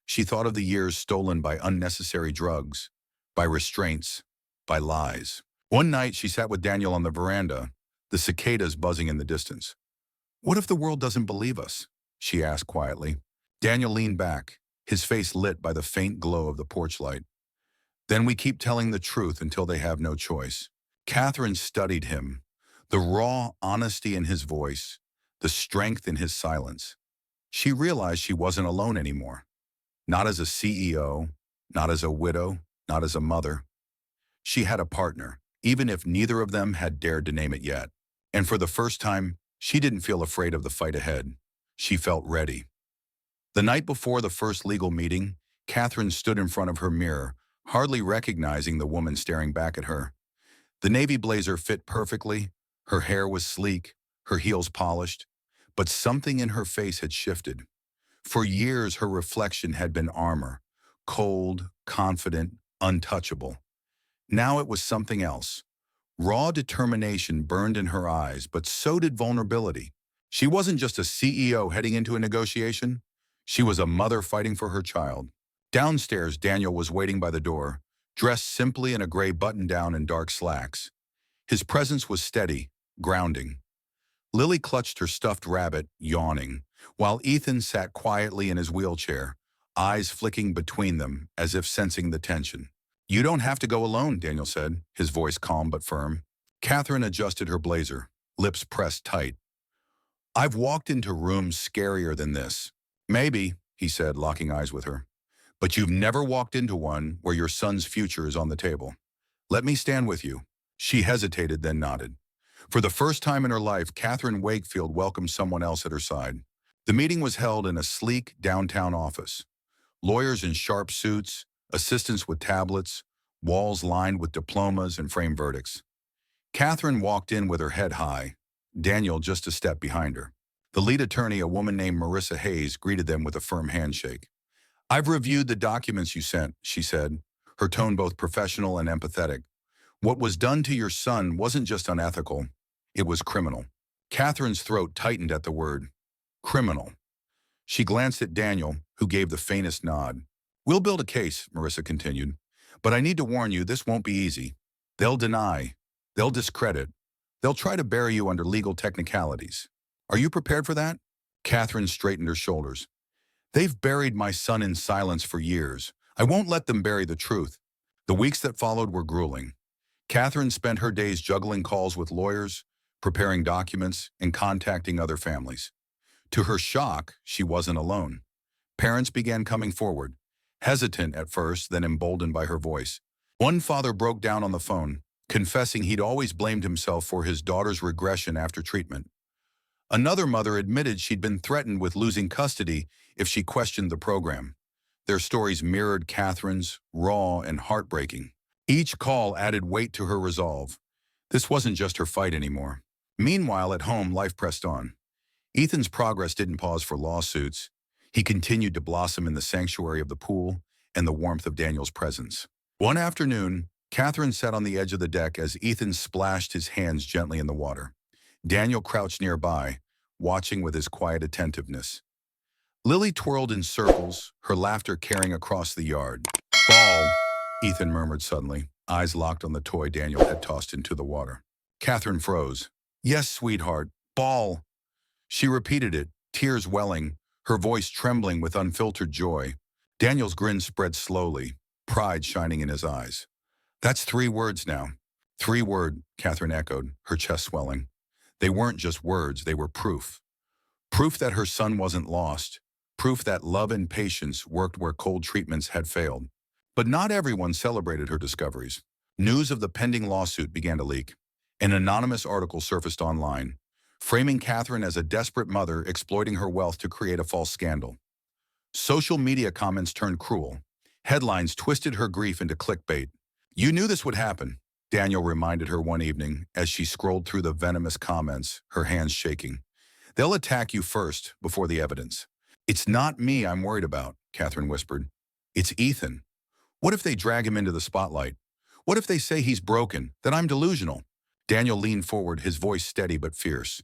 she thought of the years stolen by unnecessary drugs, by restraints, by lies. One night, she sat with Daniel on the veranda, the cicadas buzzing in the distance. "What if the world doesn't believe us?" she asked quietly. Daniel leaned back, his face lit by the faint glow of the porch light. "Then we keep telling the truth until they have no choice." Catherine studied him, the raw honesty in his voice, the strength in his silence. She realized she wasn't alone anymore. Not as a CEO, not as a widow, not as a mother. She had a partner, even if neither of them had dared to name it yet. And for the first time, she didn't feel afraid of the fight ahead. She felt ready. The night before the first legal meeting, Catherine stood in front of her mirror, hardly recognizing the woman staring back at her. The navy blazer fit perfectly, her hair was sleek, her heels polished, but something in her face had shifted. For years, her reflection had been armor, cold, confident, untouchable. Now it was something else. Raw determination burned in her eyes, but so did vulnerability. She wasn't just a CEO heading into a negotiation. She was a mother fighting for her child. Downstairs, Daniel was waiting by the door, dressed simply in a gray button-down and dark slacks. His presence was steady, grounding. Lily clutched her stuffed rabbit, yawning, while Ethan sat quietly in his wheelchair, eyes flicking between them as if sensing the tension. "You don't have to go alone," Daniel said, his voice calm but firm. Catherine adjusted her blazer, lips pressed tight. "I've walked into rooms scarier than this." "Maybe," he said, locking eyes with her. "But you've never walked into one where your son's future is on the table. Let me stand with you." She hesitated, then nodded. For the first time in her life, Catherine Wakefield welcomed someone else at her side. The meeting was held in a sleek downtown office. Lawyers in sharp suits, assistants with tablets, walls lined with diplomas and framed verdicts. Catherine walked in with her head high, Daniel just a step behind her. The lead attorney, a woman named Marissa Hayes, greeted them with a firm handshake. "I've reviewed the documents you sent," she said, her tone both professional and empathetic. "What was done to your son wasn't just unethical, it was criminal." Catherine's throat tightened at the word, criminal. She glanced at Daniel, who gave the faintest nod. "We'll build a case," Marissa continued. "But I need to warn you, this won't be easy. They'll deny. They'll discredit. They'll try to bury you under legal technicalities. Are you prepared for that?" Catherine straightened her shoulders. "They've buried my son in silence for years. I won't let them bury the truth." The weeks that followed were grueling. Catherine spent her days juggling calls with lawyers, preparing documents, and contacting other families. To her shock, she wasn't alone. Parents began coming forward, hesitant at first, then emboldened by her voice. One father broke down on the phone, confessing he'd always blamed himself for his daughter's regression after treatment. Another mother admitted she'd been threatened with losing custody if she questioned the program. Their stories mirrored Catherine's, raw and heartbreaking. Each call added weight to her resolve. This wasn't just her fight anymore. Meanwhile, at home, life pressed on. Ethan's progress didn't pause for lawsuits. He continued to blossom in the sanctuary of the pool and the warmth of Daniel's presence. One afternoon, Catherine sat on the edge of the deck as Ethan splashed his hands gently in the water. Daniel crouched nearby, watching with his quiet attentiveness. Lily twirled in circles, her laughter carrying across the yard. "Ball," Ethan murmured suddenly, eyes locked on the toy Daniel had tossed into the water. Catherine froze. "Yes, sweetheart, ball." She repeated it, tears welling, her voice trembling with unfiltered joy. Daniel's grin spread slowly, pride shining in his eyes. "That's 3 words now." "3 word," Catherine echoed, her chest swelling. They weren't just words, they were proof. Proof that her son wasn't lost. Proof that love and patience worked where cold treatments had failed. But not everyone celebrated her discoveries. News of the pending lawsuit began to leak. An anonymous article surfaced online, framing Catherine as a desperate mother exploiting her wealth to create a false scandal. Social media comments turned cruel. Headlines twisted her grief into clickbait. You knew this would happen, Daniel reminded her one evening as she scrolled through the venomous comments, her hands shaking. They'll attack you first, before the evidence. It's not me I'm worried about, Catherine whispered. It's Ethan. What if they drag him into the spotlight? What if they say he's broken, that I'm delusional? Daniel leaned forward, his voice steady but fierce.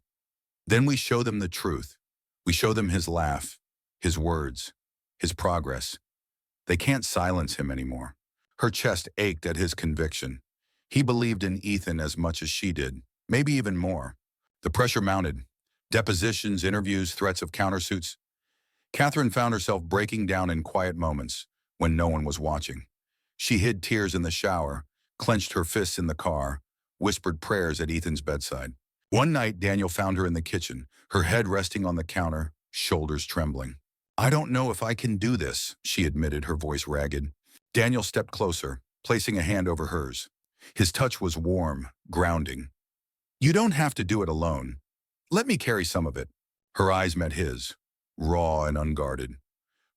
Then we show them the truth. We show them his laugh, his words, his progress. They can't silence him anymore. Her chest ached at his conviction. He believed in Ethan as much as she did, maybe even more. The pressure mounted. Depositions, interviews, threats of countersuits. Catherine found herself breaking down in quiet moments when no one was watching. She hid tears in the shower, clenched her fists in the car, whispered prayers at Ethan's bedside. One night, Daniel found her in the kitchen, her head resting on the counter, shoulders trembling. I don't know if I can do this, she admitted, her voice ragged. Daniel stepped closer, placing a hand over hers. His touch was warm, grounding. You don't have to do it alone. Let me carry some of it. Her eyes met his, raw and unguarded.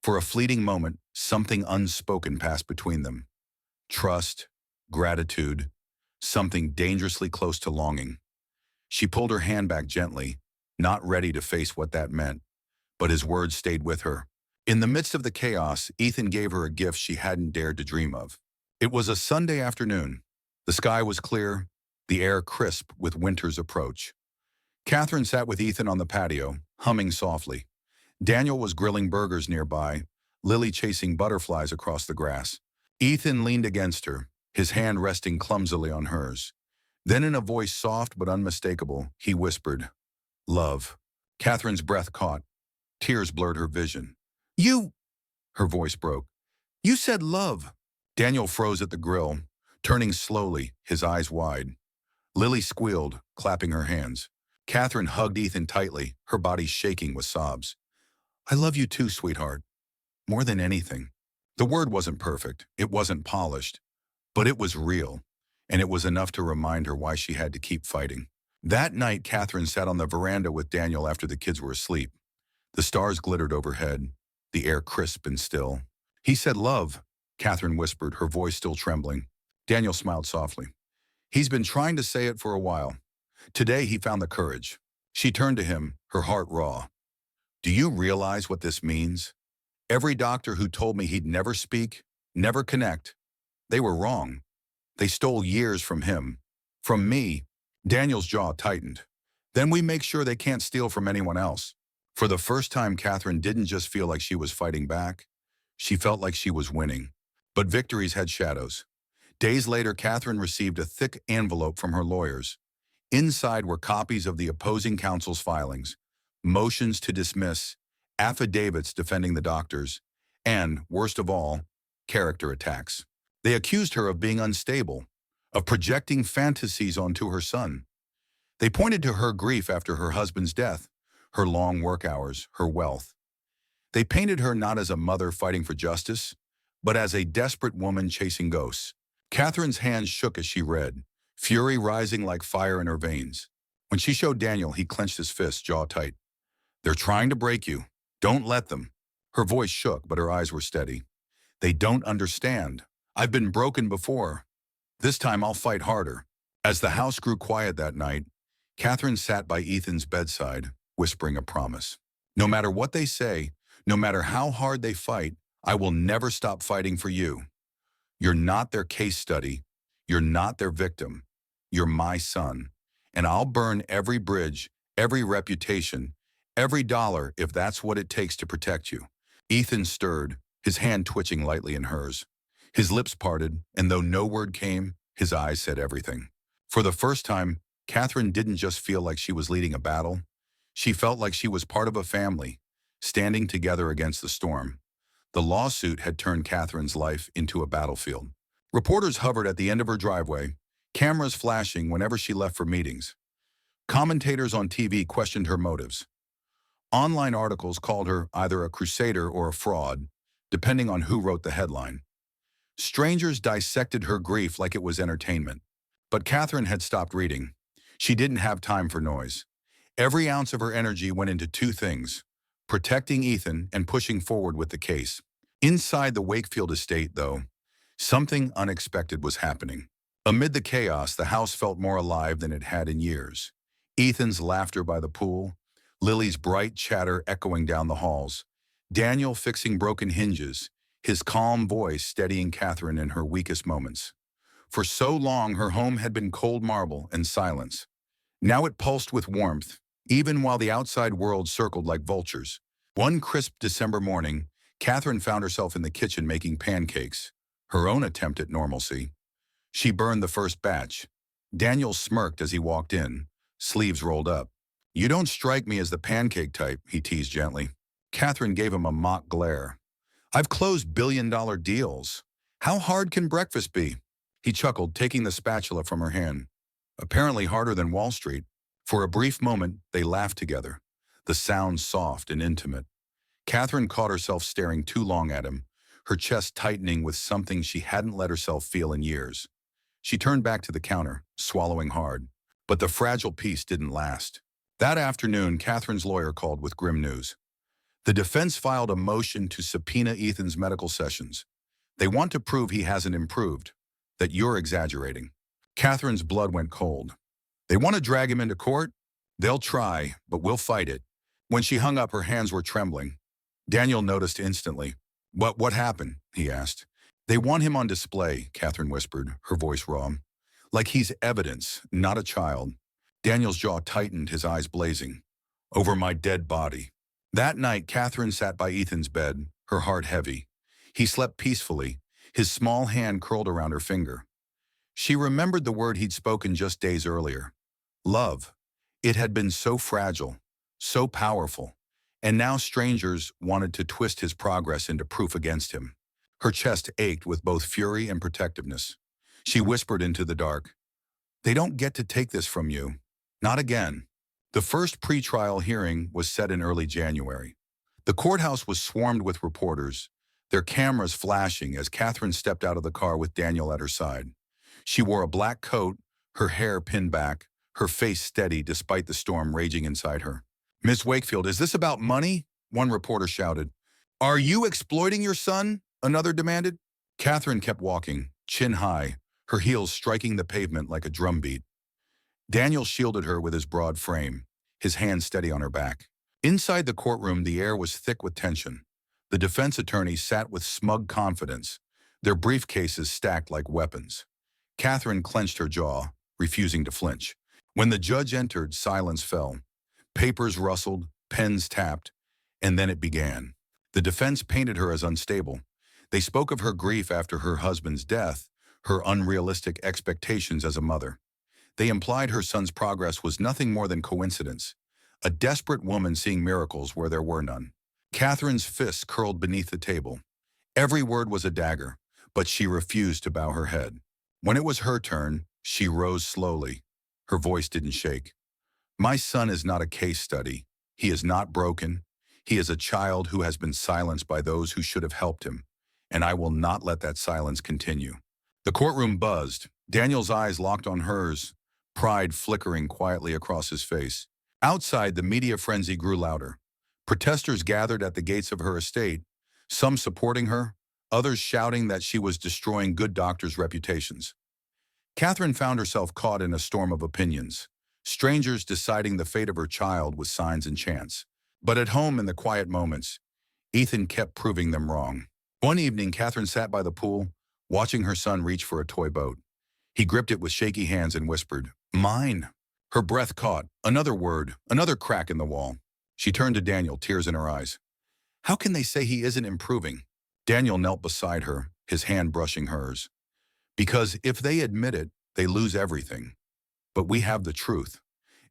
For a fleeting moment, something unspoken passed between them. Trust, gratitude, something dangerously close to longing. She pulled her hand back gently, not ready to face what that meant, but his words stayed with her. In the midst of the chaos, Ethan gave her a gift she hadn't dared to dream of. It was a Sunday afternoon. The sky was clear, the air crisp with winter's approach. Catherine sat with Ethan on the patio, humming softly. Daniel was grilling burgers nearby, Lily chasing butterflies across the grass. Ethan leaned against her, his hand resting clumsily on hers. Then in a voice soft but unmistakable, he whispered, "Love." Catherine's breath caught. Tears blurred her vision. You, her voice broke. You said love. Daniel froze at the grill, turning slowly, his eyes wide. Lily squealed, clapping her hands. Catherine hugged Ethan tightly, her body shaking with sobs. I love you too, sweetheart. More than anything. The word wasn't perfect, it wasn't polished, but it was real, and it was enough to remind her why she had to keep fighting. That night, Catherine sat on the veranda with Daniel after the kids were asleep. The stars glittered overhead, the air crisp and still. He said love, Catherine whispered, her voice still trembling. Daniel smiled softly. He's been trying to say it for a while. Today he found the courage. She turned to him, her heart raw. Do you realize what this means? Every doctor who told me he'd never speak, never connect, they were wrong. They stole years from him. From me. Daniel's jaw tightened. Then we make sure they can't steal from anyone else. For the first time, Catherine didn't just feel like she was fighting back. She felt like she was winning. But victories had shadows. Days later, Catherine received a thick envelope from her lawyers. Inside were copies of the opposing counsel's filings, motions to dismiss, affidavits defending the doctors, and, worst of all, character attacks. They accused her of being unstable, of projecting fantasies onto her son. They pointed to her grief after her husband's death, her long work hours, her wealth. They painted her not as a mother fighting for justice, but as a desperate woman chasing ghosts. Catherine's hands shook as she read, fury rising like fire in her veins. When she showed Daniel, he clenched his fists, jaw tight. They're trying to break you. Don't let them. Her voice shook, but her eyes were steady. They don't understand. I've been broken before. This time I'll fight harder. As the house grew quiet that night, Catherine sat by Ethan's bedside, whispering a promise. No matter what they say, no matter how hard they fight, I will never stop fighting for you. You're not their case study. You're not their victim. You're my son. And I'll burn every bridge, every reputation, every dollar if that's what it takes to protect you. Ethan stirred, his hand twitching lightly in hers. His lips parted, and though no word came, his eyes said everything. For the first time, Catherine didn't just feel like she was leading a battle. She felt like she was part of a family, standing together against the storm. The lawsuit had turned Catherine's life into a battlefield. Reporters hovered at the end of her driveway, cameras flashing whenever she left for meetings. Commentators on TV questioned her motives. Online articles called her either a crusader or a fraud, depending on who wrote the headline. Strangers dissected her grief like it was entertainment. But Catherine had stopped reading. She didn't have time for noise. Every ounce of her energy went into two things: protecting Ethan and pushing forward with the case. Inside the Wakefield estate, though, something unexpected was happening. Amid the chaos, the house felt more alive than it had in years. Ethan's laughter by the pool, Lily's bright chatter echoing down the halls, Daniel fixing broken hinges, his calm voice steadying Catherine in her weakest moments. For so long, her home had been cold marble and silence. Now it pulsed with warmth, even while the outside world circled like vultures. One crisp December morning, Catherine found herself in the kitchen making pancakes, her own attempt at normalcy. She burned the first batch. Daniel smirked as he walked in, sleeves rolled up. "You don't strike me as the pancake type," he teased gently. Catherine gave him a mock glare. "I've closed billion-dollar deals. How hard can breakfast be?" He chuckled, taking the spatula from her hand. "Apparently harder than Wall Street." For a brief moment, they laughed together, the sound soft and intimate. Catherine caught herself staring too long at him, her chest tightening with something she hadn't let herself feel in years. She turned back to the counter, swallowing hard. But the fragile peace didn't last. That afternoon, Catherine's lawyer called with grim news. The defense filed a motion to subpoena Ethan's medical sessions. They want to prove he hasn't improved, that you're exaggerating. Catherine's blood went cold. They want to drag him into court? They'll try, but we'll fight it. When she hung up, her hands were trembling. Daniel noticed instantly. What happened?" he asked. "They want him on display," Catherine whispered, her voice raw. "Like he's evidence, not a child." Daniel's jaw tightened, his eyes blazing. "Over my dead body." That night, Catherine sat by Ethan's bed, her heart heavy. He slept peacefully, his small hand curled around her finger. She remembered the word he'd spoken just days earlier. Love. It had been so fragile, so powerful, and now strangers wanted to twist his progress into proof against him. Her chest ached with both fury and protectiveness. She whispered into the dark, "They don't get to take this from you. Not again." The first pretrial hearing was set in early January. The courthouse was swarmed with reporters, their cameras flashing as Catherine stepped out of the car with Daniel at her side. She wore a black coat, her hair pinned back, her face steady despite the storm raging inside her. "Miss Wakefield, is this about money?" one reporter shouted. "Are you exploiting your son?" another demanded. Catherine kept walking, chin high, her heels striking the pavement like a drumbeat. Daniel shielded her with his broad frame, his hand steady on her back. Inside the courtroom, the air was thick with tension. The defense attorneys sat with smug confidence, their briefcases stacked like weapons. Catherine clenched her jaw, refusing to flinch. When the judge entered, silence fell. Papers rustled, pens tapped, and then it began. The defense painted her as unstable. They spoke of her grief after her husband's death, her unrealistic expectations as a mother. They implied her son's progress was nothing more than coincidence, a desperate woman seeing miracles where there were none. Catherine's fists curled beneath the table. Every word was a dagger, but she refused to bow her head. When it was her turn, she rose slowly. Her voice didn't shake. "My son is not a case study. He is not broken. He is a child who has been silenced by those who should have helped him, and I will not let that silence continue." The courtroom buzzed. Daniel's eyes locked on hers, pride flickering quietly across his face. Outside, the media frenzy grew louder. Protesters gathered at the gates of her estate, some supporting her, others shouting that she was destroying good doctors' reputations. Catherine found herself caught in a storm of opinions, strangers deciding the fate of her child with signs and chance. But at home in the quiet moments, Ethan kept proving them wrong. One evening, Catherine sat by the pool, watching her son reach for a toy boat. He gripped it with shaky hands and whispered, "Mine." Her breath caught, another word, another crack in the wall. She turned to Daniel, tears in her eyes. "How can they say he isn't improving?" Daniel knelt beside her, his hand brushing hers. "Because if they admit it, they lose everything. But we have the truth,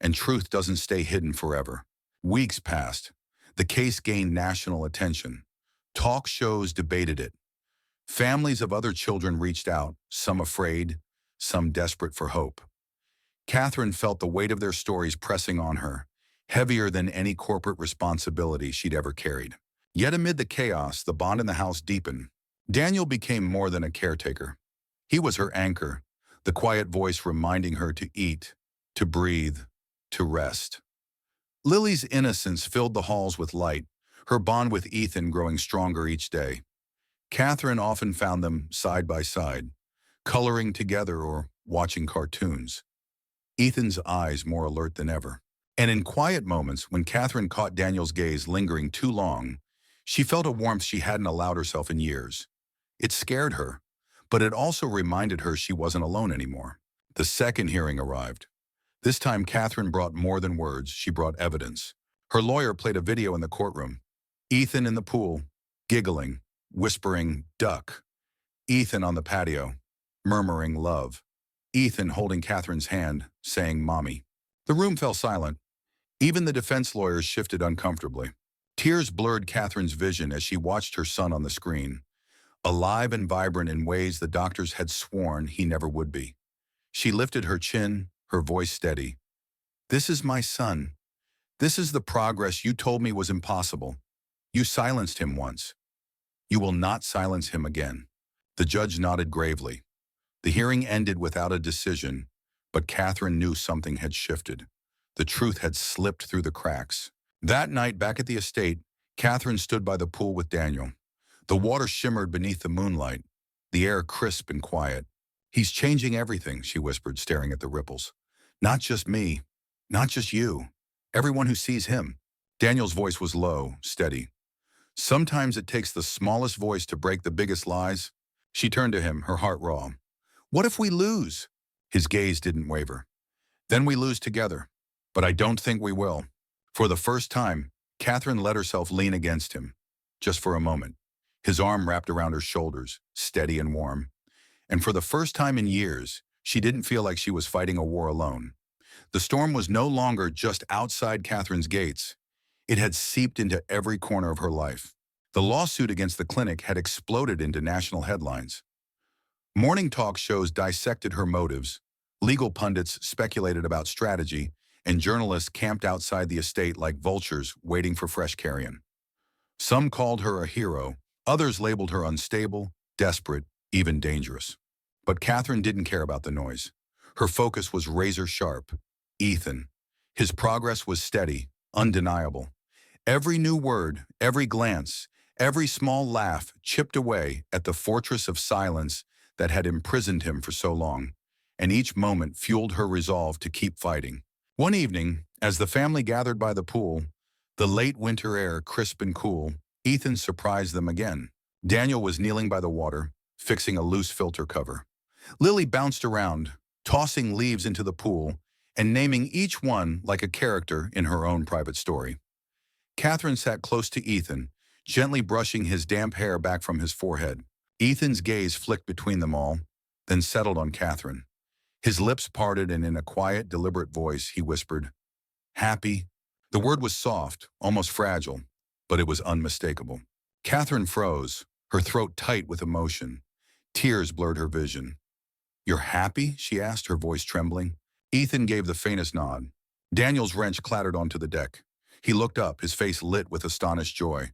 and truth doesn't stay hidden forever." Weeks passed. The case gained national attention. Talk shows debated it. Families of other children reached out, some afraid, some desperate for hope. Catherine felt the weight of their stories pressing on her, heavier than any corporate responsibility she'd ever carried. Yet amid the chaos, the bond in the house deepened. Daniel became more than a caretaker. He was her anchor, the quiet voice reminding her to eat, to breathe, to rest. Lily's innocence filled the halls with light, her bond with Ethan growing stronger each day. Catherine often found them side by side, coloring together or watching cartoons. Ethan's eyes more alert than ever. And in quiet moments, when Catherine caught Daniel's gaze lingering too long, she felt a warmth she hadn't allowed herself in years. It scared her, but it also reminded her she wasn't alone anymore. The second hearing arrived. This time, Catherine brought more than words, she brought evidence. Her lawyer played a video in the courtroom. Ethan in the pool, giggling, whispering, "Duck." Ethan on the patio, murmuring love. Ethan holding Catherine's hand, saying, "Mommy." The room fell silent. Even the defense lawyers shifted uncomfortably. Tears blurred Catherine's vision as she watched her son on the screen, alive and vibrant in ways the doctors had sworn he never would be. She lifted her chin, her voice steady. "This is my son. This is the progress you told me was impossible. You silenced him once. You will not silence him again." The judge nodded gravely. The hearing ended without a decision, but Catherine knew something had shifted. The truth had slipped through the cracks. That night, back at the estate, Catherine stood by the pool with Daniel. The water shimmered beneath the moonlight, the air crisp and quiet. "He's changing everything," she whispered, staring at the ripples. "Not just me, not just you, everyone who sees him." Daniel's voice was low, steady. "Sometimes it takes the smallest voice to break the biggest lies." She turned to him, her heart raw. "What if we lose?" His gaze didn't waver. "Then we lose together. But I don't think we will." For the first time, Catherine let herself lean against him, just for a moment. His arm wrapped around her shoulders, steady and warm. And for the first time in years, she didn't feel like she was fighting a war alone. The storm was no longer just outside Catherine's gates. It had seeped into every corner of her life. The lawsuit against the clinic had exploded into national headlines. Morning talk shows dissected her motives, legal pundits speculated about strategy, and journalists camped outside the estate like vultures waiting for fresh carrion. Some called her a hero, others labeled her unstable, desperate, even dangerous. But Catherine didn't care about the noise. Her focus was razor sharp. Ethan. His progress was steady, undeniable. Every new word, every glance, every small laugh chipped away at the fortress of silence that had imprisoned him for so long, and each moment fueled her resolve to keep fighting. One evening, as the family gathered by the pool, the late winter air crisp and cool, Ethan surprised them again. Daniel was kneeling by the water, fixing a loose filter cover. Lily bounced around, tossing leaves into the pool, and naming each one like a character in her own private story. Catherine sat close to Ethan, gently brushing his damp hair back from his forehead. Ethan's gaze flicked between them all, then settled on Catherine. His lips parted, and in a quiet, deliberate voice, he whispered, "Happy?" The word was soft, almost fragile, but it was unmistakable. Catherine froze, her throat tight with emotion. Tears blurred her vision. "You're happy?" she asked, her voice trembling. Ethan gave the faintest nod. Daniel's wrench clattered onto the deck. He looked up, his face lit with astonished joy.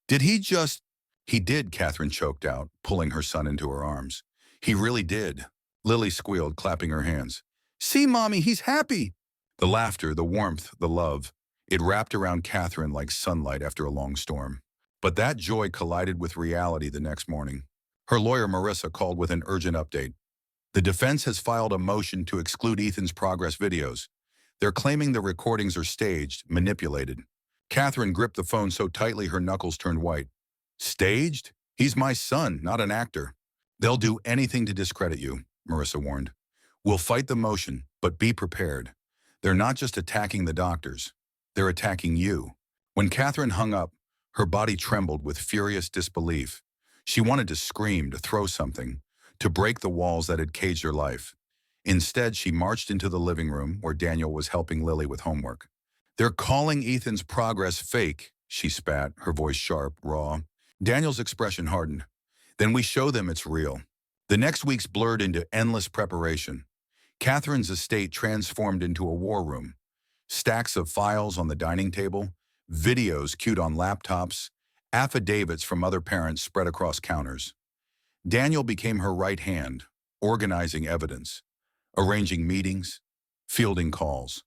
"Did he just—" "He did," Catherine choked out, pulling her son into her arms. "He really did." Lily squealed, clapping her hands. "See, Mommy, he's happy!" The laughter, the warmth, the love, it wrapped around Catherine like sunlight after a long storm. But that joy collided with reality the next morning. Her lawyer, Marissa, called with an urgent update. "The defense has filed a motion to exclude Ethan's progress videos. They're claiming the recordings are staged, manipulated." Catherine gripped the phone so tightly her knuckles turned white. "Staged? He's my son, not an actor." "They'll do anything to discredit you," Marissa warned. "We'll fight the motion, but be prepared. They're not just attacking the doctors. They're attacking you." When Catherine hung up, her body trembled with furious disbelief. She wanted to scream, to throw something, to break the walls that had caged her life. Instead, she marched into the living room where Daniel was helping Lily with homework. "They're calling Ethan's progress fake," she spat, her voice sharp, raw. Daniel's expression hardened. "Then we show them it's real." The next weeks blurred into endless preparation. Catherine's estate transformed into a war room. Stacks of files on the dining table, videos queued on laptops, affidavits from other parents spread across counters. Daniel became her right hand, organizing evidence, arranging meetings, fielding calls.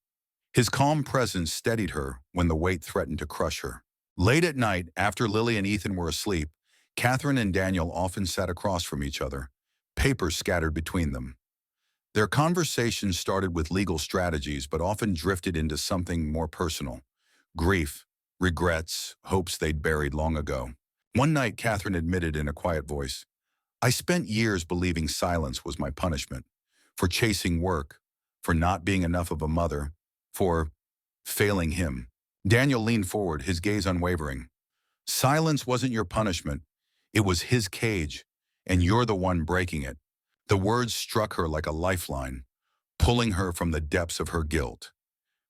His calm presence steadied her when the weight threatened to crush her. Late at night, after Lily and Ethan were asleep, Catherine and Daniel often sat across from each other, papers scattered between them. Their conversations started with legal strategies but often drifted into something more personal: grief, regrets, hopes they'd buried long ago. One night, Catherine admitted in a quiet voice, "I spent years believing silence was my punishment, for chasing work, for not being enough of a mother, for failing him." Daniel leaned forward, his gaze unwavering. "Silence wasn't your punishment. It was his cage, and you're the one breaking it." The words struck her like a lifeline, pulling her from the depths of her guilt.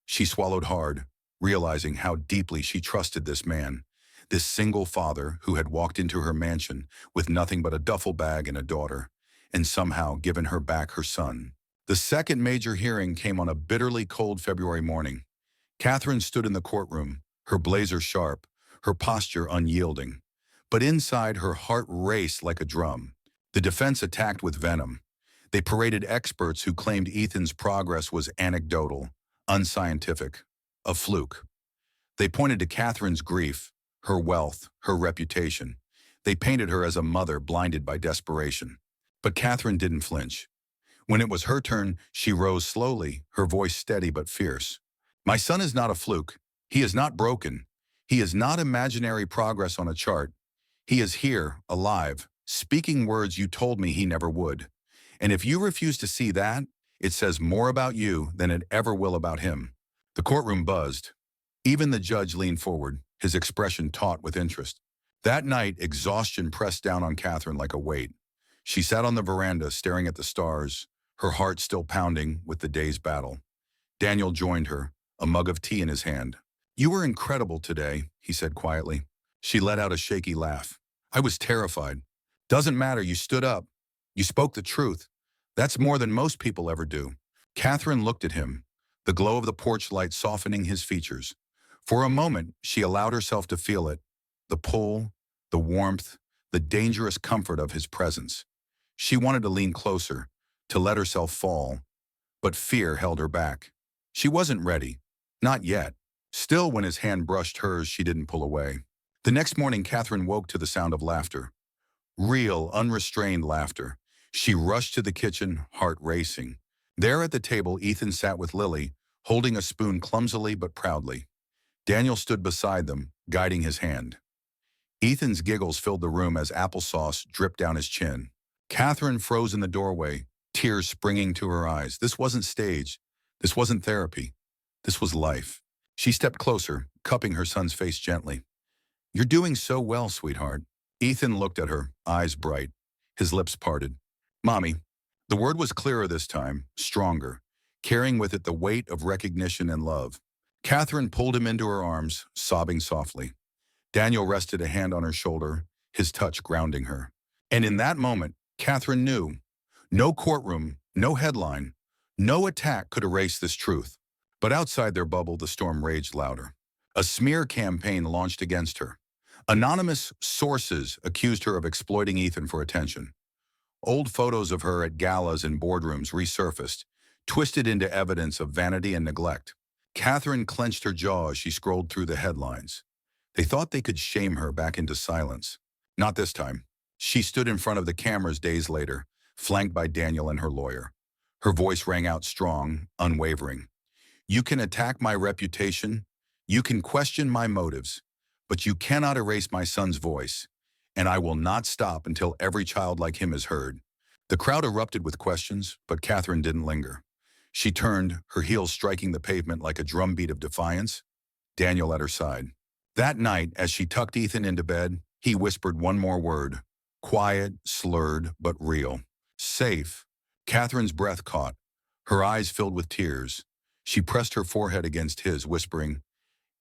She swallowed hard, realizing how deeply she trusted this man, this single father who had walked into her mansion with nothing but a duffel bag and a daughter, and somehow given her back her son. The second major hearing came on a bitterly cold February morning. Catherine stood in the courtroom, her blazer sharp, her posture unyielding. But inside, her heart raced like a drum. The defense attacked with venom. They paraded experts who claimed Ethan's progress was anecdotal, unscientific, a fluke. They pointed to Catherine's grief, her wealth, her reputation. They painted her as a mother blinded by desperation. But Catherine didn't flinch. When it was her turn, she rose slowly, her voice steady but fierce. "My son is not a fluke. He is not broken. He is not imaginary progress on a chart. He is here, alive, speaking words you told me he never would. And if you refuse to see that, it says more about you than it ever will about him." The courtroom buzzed. Even the judge leaned forward, his expression taut with interest. That night, exhaustion pressed down on Catherine like a weight. She sat on the veranda staring at the stars, her heart still pounding with the day's battle. Daniel joined her, a mug of tea in his hand. "You were incredible today," he said quietly. She let out a shaky laugh. "I was terrified." "Doesn't matter, you stood up. You spoke the truth. That's more than most people ever do." Catherine looked at him, the glow of the porch light softening his features. For a moment, she allowed herself to feel it, the pull, the warmth, the dangerous comfort of his presence. She wanted to lean closer, to let herself fall, but fear held her back. She wasn't ready. Not yet. Still, when his hand brushed hers, she didn't pull away. The next morning, Catherine woke to the sound of laughter. Real, unrestrained laughter. She rushed to the kitchen, heart racing. There at the table, Ethan sat with Lily, holding a spoon clumsily but proudly. Daniel stood beside them, guiding his hand. Ethan's giggles filled the room as applesauce dripped down his chin. Catherine froze in the doorway, tears springing to her eyes. This wasn't stage. This wasn't therapy. This was life. She stepped closer, cupping her son's face gently. "You're doing so well, sweetheart." Ethan looked at her, eyes bright, his lips parted. "Mommy." The word was clearer this time, stronger, carrying with it the weight of recognition and love. Catherine pulled him into her arms, sobbing softly. Daniel rested a hand on her shoulder, his touch grounding her. And in that moment, Catherine knew. No courtroom, no headline, no attack could erase this truth. But outside their bubble, the storm raged louder. A smear campaign launched against her. Anonymous sources accused her of exploiting Ethan for attention. Old photos of her at galas and boardrooms resurfaced, twisted into evidence of vanity and neglect. Catherine clenched her jaw as she scrolled through the headlines. They thought they could shame her back into silence. Not this time. She stood in front of the cameras days later, flanked by Daniel and her lawyer. Her voice rang out strong, unwavering. "You can attack my reputation, you can question my motives, but you cannot erase my son's voice, and I will not stop until every child like him is heard." The crowd erupted with questions, but Catherine didn't linger. She turned, her heels striking the pavement like a drumbeat of defiance. Daniel at her side. That night, as she tucked Ethan into bed, he whispered one more word. Quiet, slurred, but real. "Safe." Catherine's breath caught. Her eyes filled with tears. She pressed her forehead against his, whispering,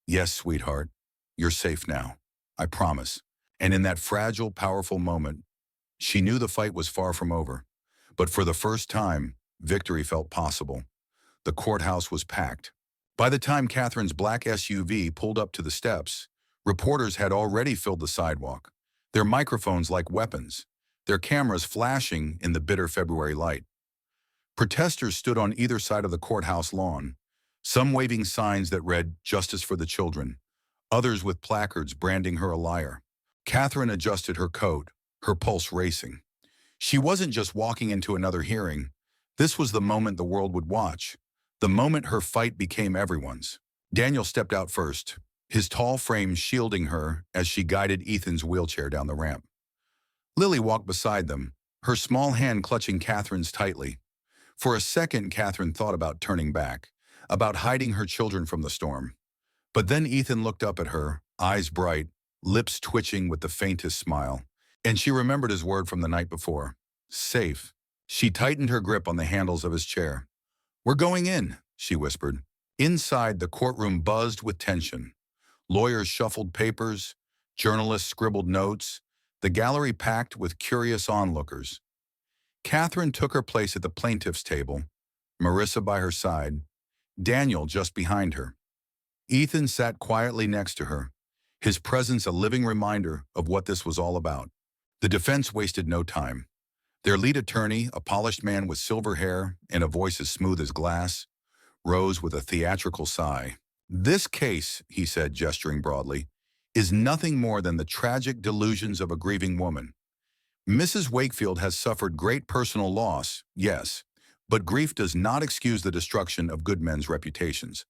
"Yes, sweetheart, you're safe now. I promise." And in that fragile, powerful moment, she knew the fight was far from over. But for the first time, victory felt possible. The courthouse was packed. By the time Catherine's black SUV pulled up to the steps, reporters had already filled the sidewalk, their microphones like weapons, their cameras flashing in the bitter February light. Protesters stood on either side of the courthouse lawn, some waving signs that read, "Justice for the children," others with placards branding her a liar. Catherine adjusted her coat, her pulse racing. She wasn't just walking into another hearing. This was the moment the world would watch, the moment her fight became everyone's. Daniel stepped out first, his tall frame shielding her as she guided Ethan's wheelchair down the ramp. Lily walked beside them, her small hand clutching Catherine's tightly. For a second, Catherine thought about turning back, about hiding her children from the storm. But then Ethan looked up at her, eyes bright, lips twitching with the faintest smile. And she remembered his word from the night before. Safe. She tightened her grip on the handles of his chair. "We're going in," she whispered. Inside, the courtroom buzzed with tension. Lawyers shuffled papers, journalists scribbled notes, the gallery packed with curious onlookers. Catherine took her place at the plaintiff's table, Marissa by her side, Daniel just behind her. Ethan sat quietly next to her, his presence a living reminder of what this was all about. The defense wasted no time. Their lead attorney, a polished man with silver hair and a voice as smooth as glass, rose with a theatrical sigh. "This case," he said, gesturing broadly, "is nothing more than the tragic delusions of a grieving woman. Mrs. Wakefield has suffered great personal loss, yes, but grief does not excuse the destruction of good men's reputations.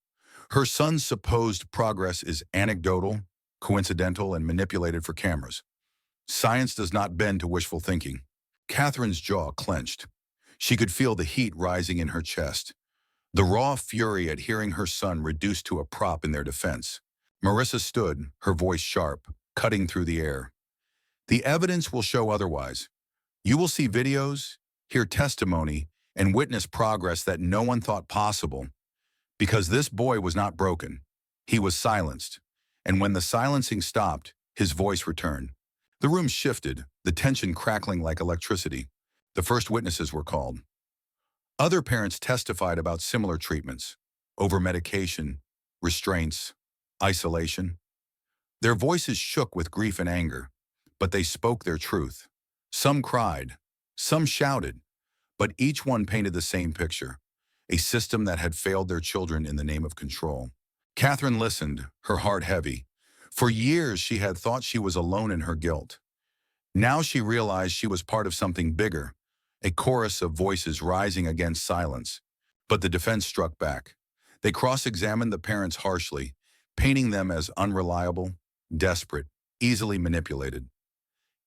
Her son's supposed progress is anecdotal, coincidental, and manipulated for cameras. Science does not bend to wishful thinking." Catherine's jaw clenched. She could feel the heat rising in her chest, the raw fury at hearing her son reduced to a prop in their defense. Marissa stood, her voice sharp, cutting through the air. "The evidence will show otherwise. You will see videos, hear testimony, and witness progress that no one thought possible. Because this boy was not broken. He was silenced. And when the silencing stopped, his voice returned." The room shifted, the tension crackling like electricity. The first witnesses were called. Other parents testified about similar treatments, over-medication, restraints, isolation. Their voices shook with grief and anger, but they spoke their truth. Some cried, some shouted, but each one painted the same picture, a system that had failed their children in the name of control. Catherine listened, her heart heavy. For years, she had thought she was alone in her guilt. Now she realized she was part of something bigger, a chorus of voices rising against silence. But the defense struck back. They cross-examined the parents harshly, painting them as unreliable, desperate, easily manipulated.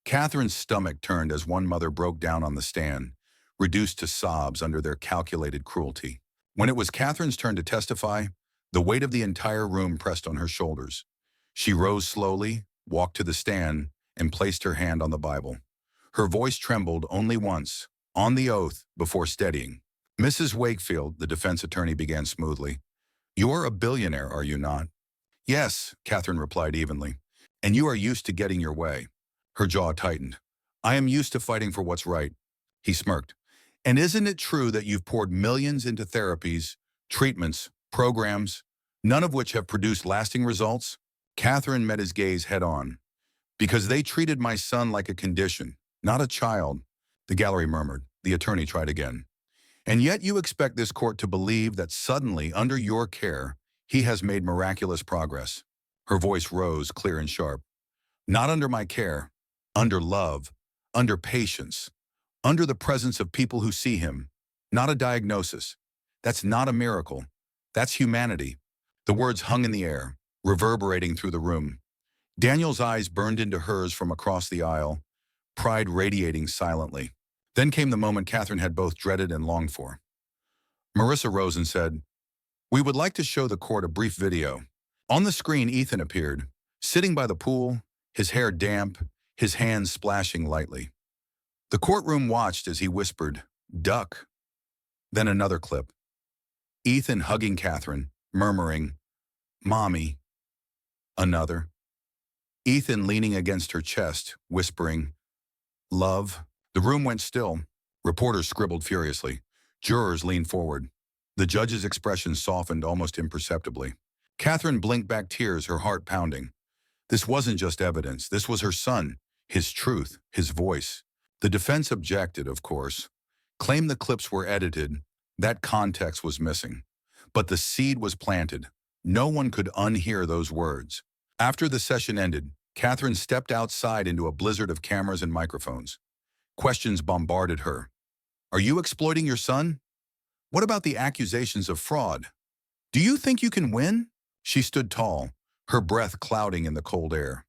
Catherine's stomach turned as one mother broke down on the stand, reduced to sobs under their calculated cruelty. When it was Catherine's turn to testify, the weight of the entire room pressed on her shoulders. She rose slowly, walked to the stand, and placed her hand on the Bible. Her voice trembled only once, on the oath, before steadying. "Mrs. Wakefield," the defense attorney began smoothly, "you're a billionaire, are you not?" "Yes," Catherine replied evenly. "And you are used to getting your way." Her jaw tightened. "I am used to fighting for what's right." He smirked. "And isn't it true that you've poured millions into therapies, treatments, programs, none of which have produced lasting results?" Catherine met his gaze head-on. "Because they treated my son like a condition, not a child," the gallery murmured. The attorney tried again. "And yet you expect this court to believe that suddenly, under your care, he has made miraculous progress." Her voice rose, clear and sharp. "Not under my care, under love, under patience, under the presence of people who see him, not a diagnosis. That's not a miracle. That's humanity." The words hung in the air, reverberating through the room. Daniel's eyes burned into hers from across the aisle, pride radiating silently. Then came the moment Catherine had both dreaded and longed for. Marissa rose and said, "We would like to show the court a brief video." On the screen, Ethan appeared, sitting by the pool, his hair damp, his hands splashing lightly. The courtroom watched as he whispered, "Duck." Then another clip. Ethan hugging Catherine, murmuring, "Mommy." Another. Ethan leaning against her chest, whispering, "Love." The room went still. Reporters scribbled furiously. Jurors leaned forward. The judge's expression softened almost imperceptibly. Catherine blinked back tears, her heart pounding. This wasn't just evidence. This was her son, his truth, his voice. The defense objected, of course, claimed the clips were edited. That context was missing. But the seed was planted. No one could unhear those words. After the session ended, Catherine stepped outside into a blizzard of cameras and microphones. Questions bombarded her. Are you exploiting your son? What about the accusations of fraud? Do you think you can win? She stood tall, her breath clouding in the cold air.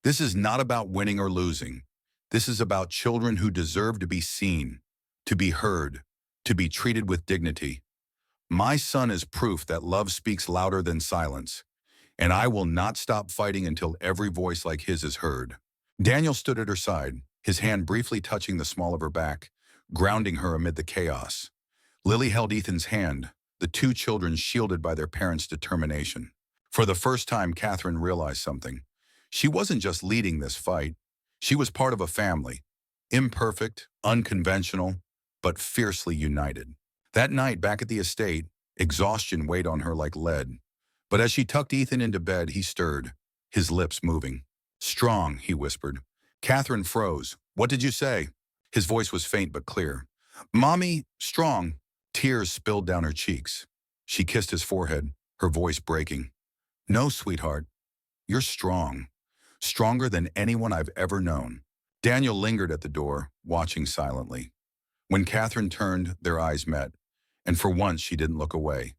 This is not about winning or losing. This is about children who deserve to be seen, to be heard, to be treated with dignity. My son is proof that love speaks louder than silence, and I will not stop fighting until every voice like his is heard. Daniel stood at her side, his hand briefly touching the small of her back, grounding her amid the chaos. Lily held Ethan's hand, the two children shielded by their parents' determination. For the first time, Catherine realized something. She wasn't just leading this fight. She was part of a family, imperfect, unconventional, but fiercely united. That night, back at the estate, exhaustion weighed on her like lead. But as she tucked Ethan into bed, he stirred, his lips moving. Strong, he whispered. Catherine froze. What did you say? His voice was faint but clear. Mommy, strong. Tears spilled down her cheeks. She kissed his forehead, her voice breaking. No, sweetheart. You're strong. Stronger than anyone I've ever known. Daniel lingered at the door, watching silently. When Catherine turned, their eyes met, and for once she didn't look away.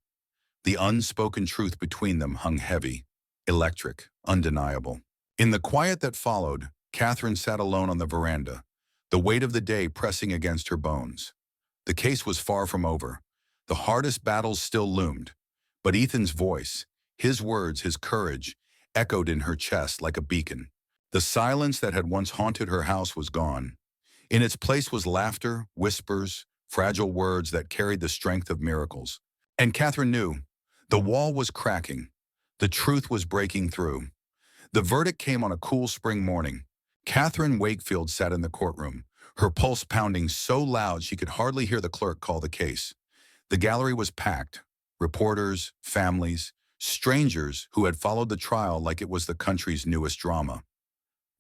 The unspoken truth between them hung heavy, electric, undeniable. In the quiet that followed, Catherine sat alone on the veranda, the weight of the day pressing against her bones. The case was far from over. The hardest battles still loomed, but Ethan's voice, his words, his courage, echoed in her chest like a beacon. The silence that had once haunted her house was gone. In its place was laughter, whispers, fragile words that carried the strength of miracles. And Catherine knew. The wall was cracking. The truth was breaking through. The verdict came on a cool spring morning. Catherine Wakefield sat in the courtroom, her pulse pounding so loud she could hardly hear the clerk call the case. The gallery was packed. Reporters, families, strangers who had followed the trial like it was the country's newest drama.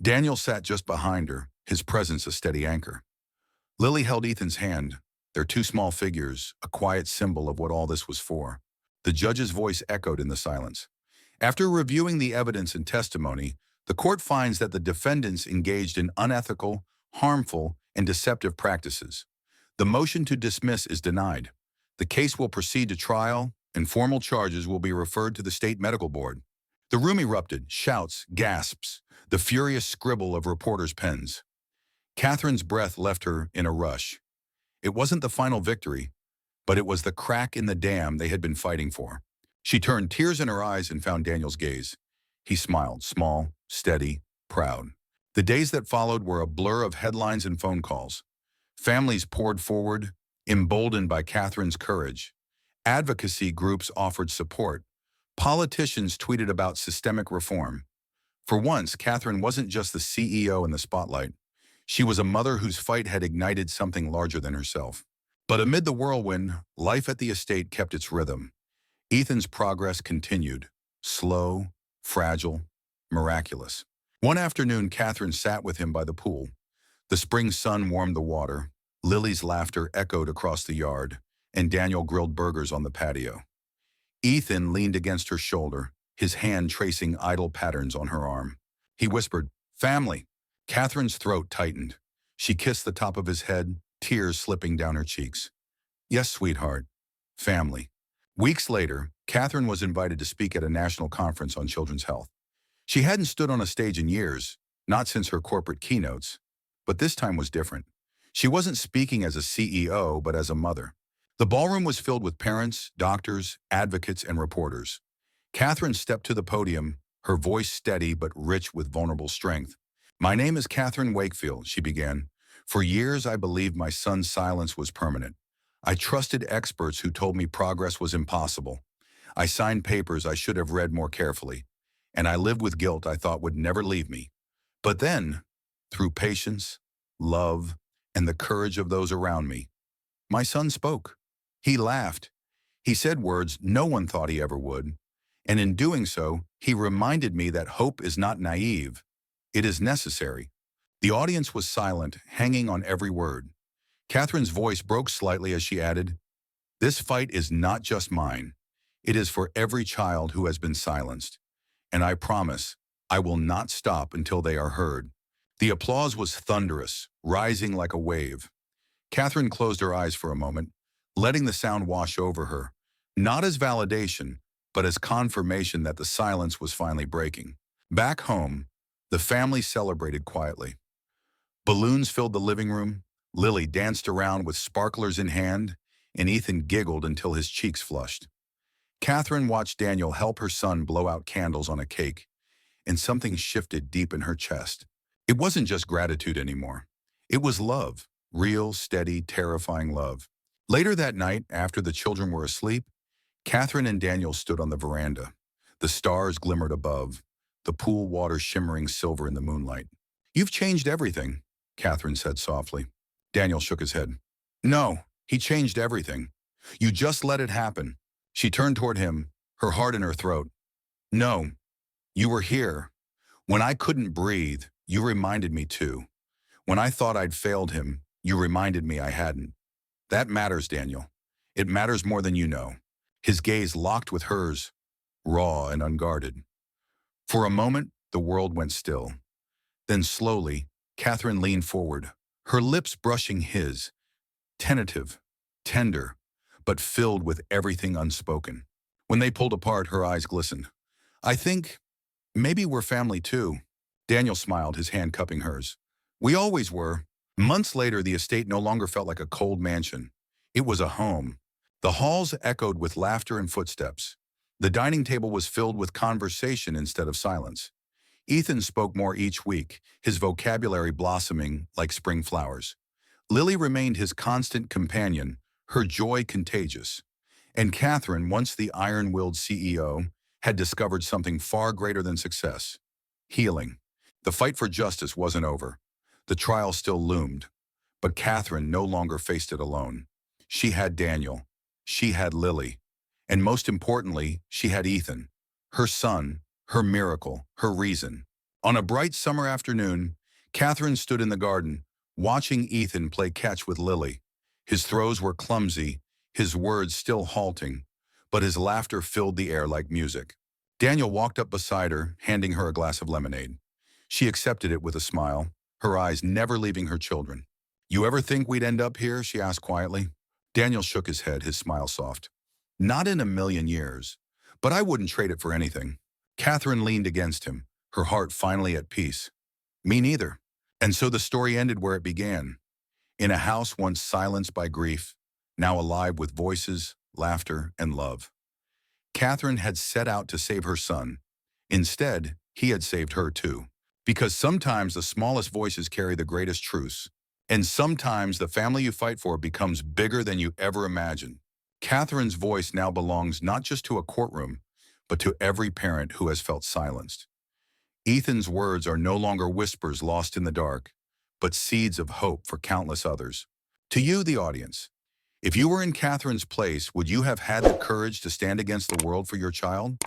Daniel sat just behind her, his presence a steady anchor. Lily held Ethan's hand, their two small figures, a quiet symbol of what all this was for. The judge's voice echoed in the silence. After reviewing the evidence and testimony, the court finds that the defendants engaged in unethical, harmful, and deceptive practices. The motion to dismiss is denied. The case will proceed to trial, and formal charges will be referred to the state medical board. The room erupted, shouts, gasps, the furious scribble of reporters' pens. Catherine's breath left her in a rush. It wasn't the final victory, but it was the crack in the dam they had been fighting for. She turned, tears in her eyes, and found Daniel's gaze. He smiled, small, steady, proud. The days that followed were a blur of headlines and phone calls. Families poured forward, emboldened by Catherine's courage. Advocacy groups offered support. Politicians tweeted about systemic reform. For once, Catherine wasn't just the CEO in the spotlight. She was a mother whose fight had ignited something larger than herself. But amid the whirlwind, life at the estate kept its rhythm. Ethan's progress continued, slow, fragile, miraculous. One afternoon, Catherine sat with him by the pool. The spring sun warmed the water, Lily's laughter echoed across the yard, and Daniel grilled burgers on the patio. Ethan leaned against her shoulder, his hand tracing idle patterns on her arm. He whispered, "Family." Catherine's throat tightened. She kissed the top of his head, tears slipping down her cheeks. "Yes, sweetheart. Family." Weeks later, Catherine was invited to speak at a national conference on children's health. She hadn't stood on a stage in years, not since her corporate keynotes, but this time was different. She wasn't speaking as a CEO, but as a mother. The ballroom was filled with parents, doctors, advocates, and reporters. Catherine stepped to the podium, her voice steady but rich with vulnerable strength. "My name is Catherine Wakefield," she began. "For years, I believed my son's silence was permanent. I trusted experts who told me progress was impossible. I signed papers I should have read more carefully, and I lived with guilt I thought would never leave me. But then, through patience, love, and the courage of those around me, my son spoke. He laughed. He said words no one thought he ever would. And in doing so, he reminded me that hope is not naive. It is necessary." The audience was silent, hanging on every word. Catherine's voice broke slightly as she added, "This fight is not just mine. It is for every child who has been silenced. and I promise I will not stop until they are heard." The applause was thunderous, rising like a wave. Catherine closed her eyes for a moment, letting the sound wash over her, not as validation, but as confirmation that the silence was finally breaking. Back home, the family celebrated quietly. Balloons filled the living room, Lily danced around with sparklers in hand, and Ethan giggled until his cheeks flushed. Catherine watched Daniel help her son blow out candles on a cake, and something shifted deep in her chest. It wasn't just gratitude anymore. It was love, real, steady, terrifying love. Later that night, after the children were asleep, Catherine and Daniel stood on the veranda. The stars glimmered above, the pool water shimmering silver in the moonlight. "You've changed everything," Catherine said softly. Daniel shook his head. "No, he changed everything. You just let it happen." She turned toward him, her heart in her throat. "No, you were here. When I couldn't breathe, you reminded me too. When I thought I'd failed him, you reminded me I hadn't. That matters, Daniel. It matters more than you know." His gaze locked with hers, raw and unguarded. For a moment, the world went still. Then slowly, Catherine leaned forward, her lips brushing his, tentative, tender, but filled with everything unspoken. When they pulled apart, her eyes glistened. "I think maybe we're family too." Daniel smiled, his hand cupping hers. "We always were." Months later, the estate no longer felt like a cold mansion. It was a home. The halls echoed with laughter and footsteps. The dining table was filled with conversation instead of silence. Ethan spoke more each week, his vocabulary blossoming like spring flowers. Lily remained his constant companion, her joy contagious. And Catherine, once the iron-willed CEO, had discovered something far greater than success: healing. The fight for justice wasn't over. The trial still loomed. But Catherine no longer faced it alone. She had Daniel. She had Lily. And most importantly, she had Ethan, her son, her miracle, her reason. On a bright summer afternoon, Catherine stood in the garden, watching Ethan play catch with Lily. His throws were clumsy, his words still halting, but his laughter filled the air like music. Daniel walked up beside her, handing her a glass of lemonade. She accepted it with a smile, her eyes never leaving her children. "You ever think we'd end up here?" she asked quietly. Daniel shook his head, his smile soft. "Not in a million years, but I wouldn't trade it for anything." Catherine leaned against him, her heart finally at peace. "Me neither." And so the story ended where it began. In a house once silenced by grief, now alive with voices, laughter, and love. Catherine had set out to save her son. Instead, he had saved her too. Because sometimes the smallest voices carry the greatest truths. And sometimes the family you fight for becomes bigger than you ever imagined. Catherine's voice now belongs not just to a courtroom, but to every parent who has felt silenced. Ethan's words are no longer whispers lost in the dark, but seeds of hope for countless others. To you, the audience, if you were in Catherine's place, would you have had the courage to stand against the world for your child?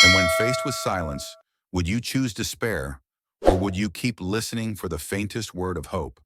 And when faced with silence, would you choose despair, or would you keep listening for the faintest word of hope?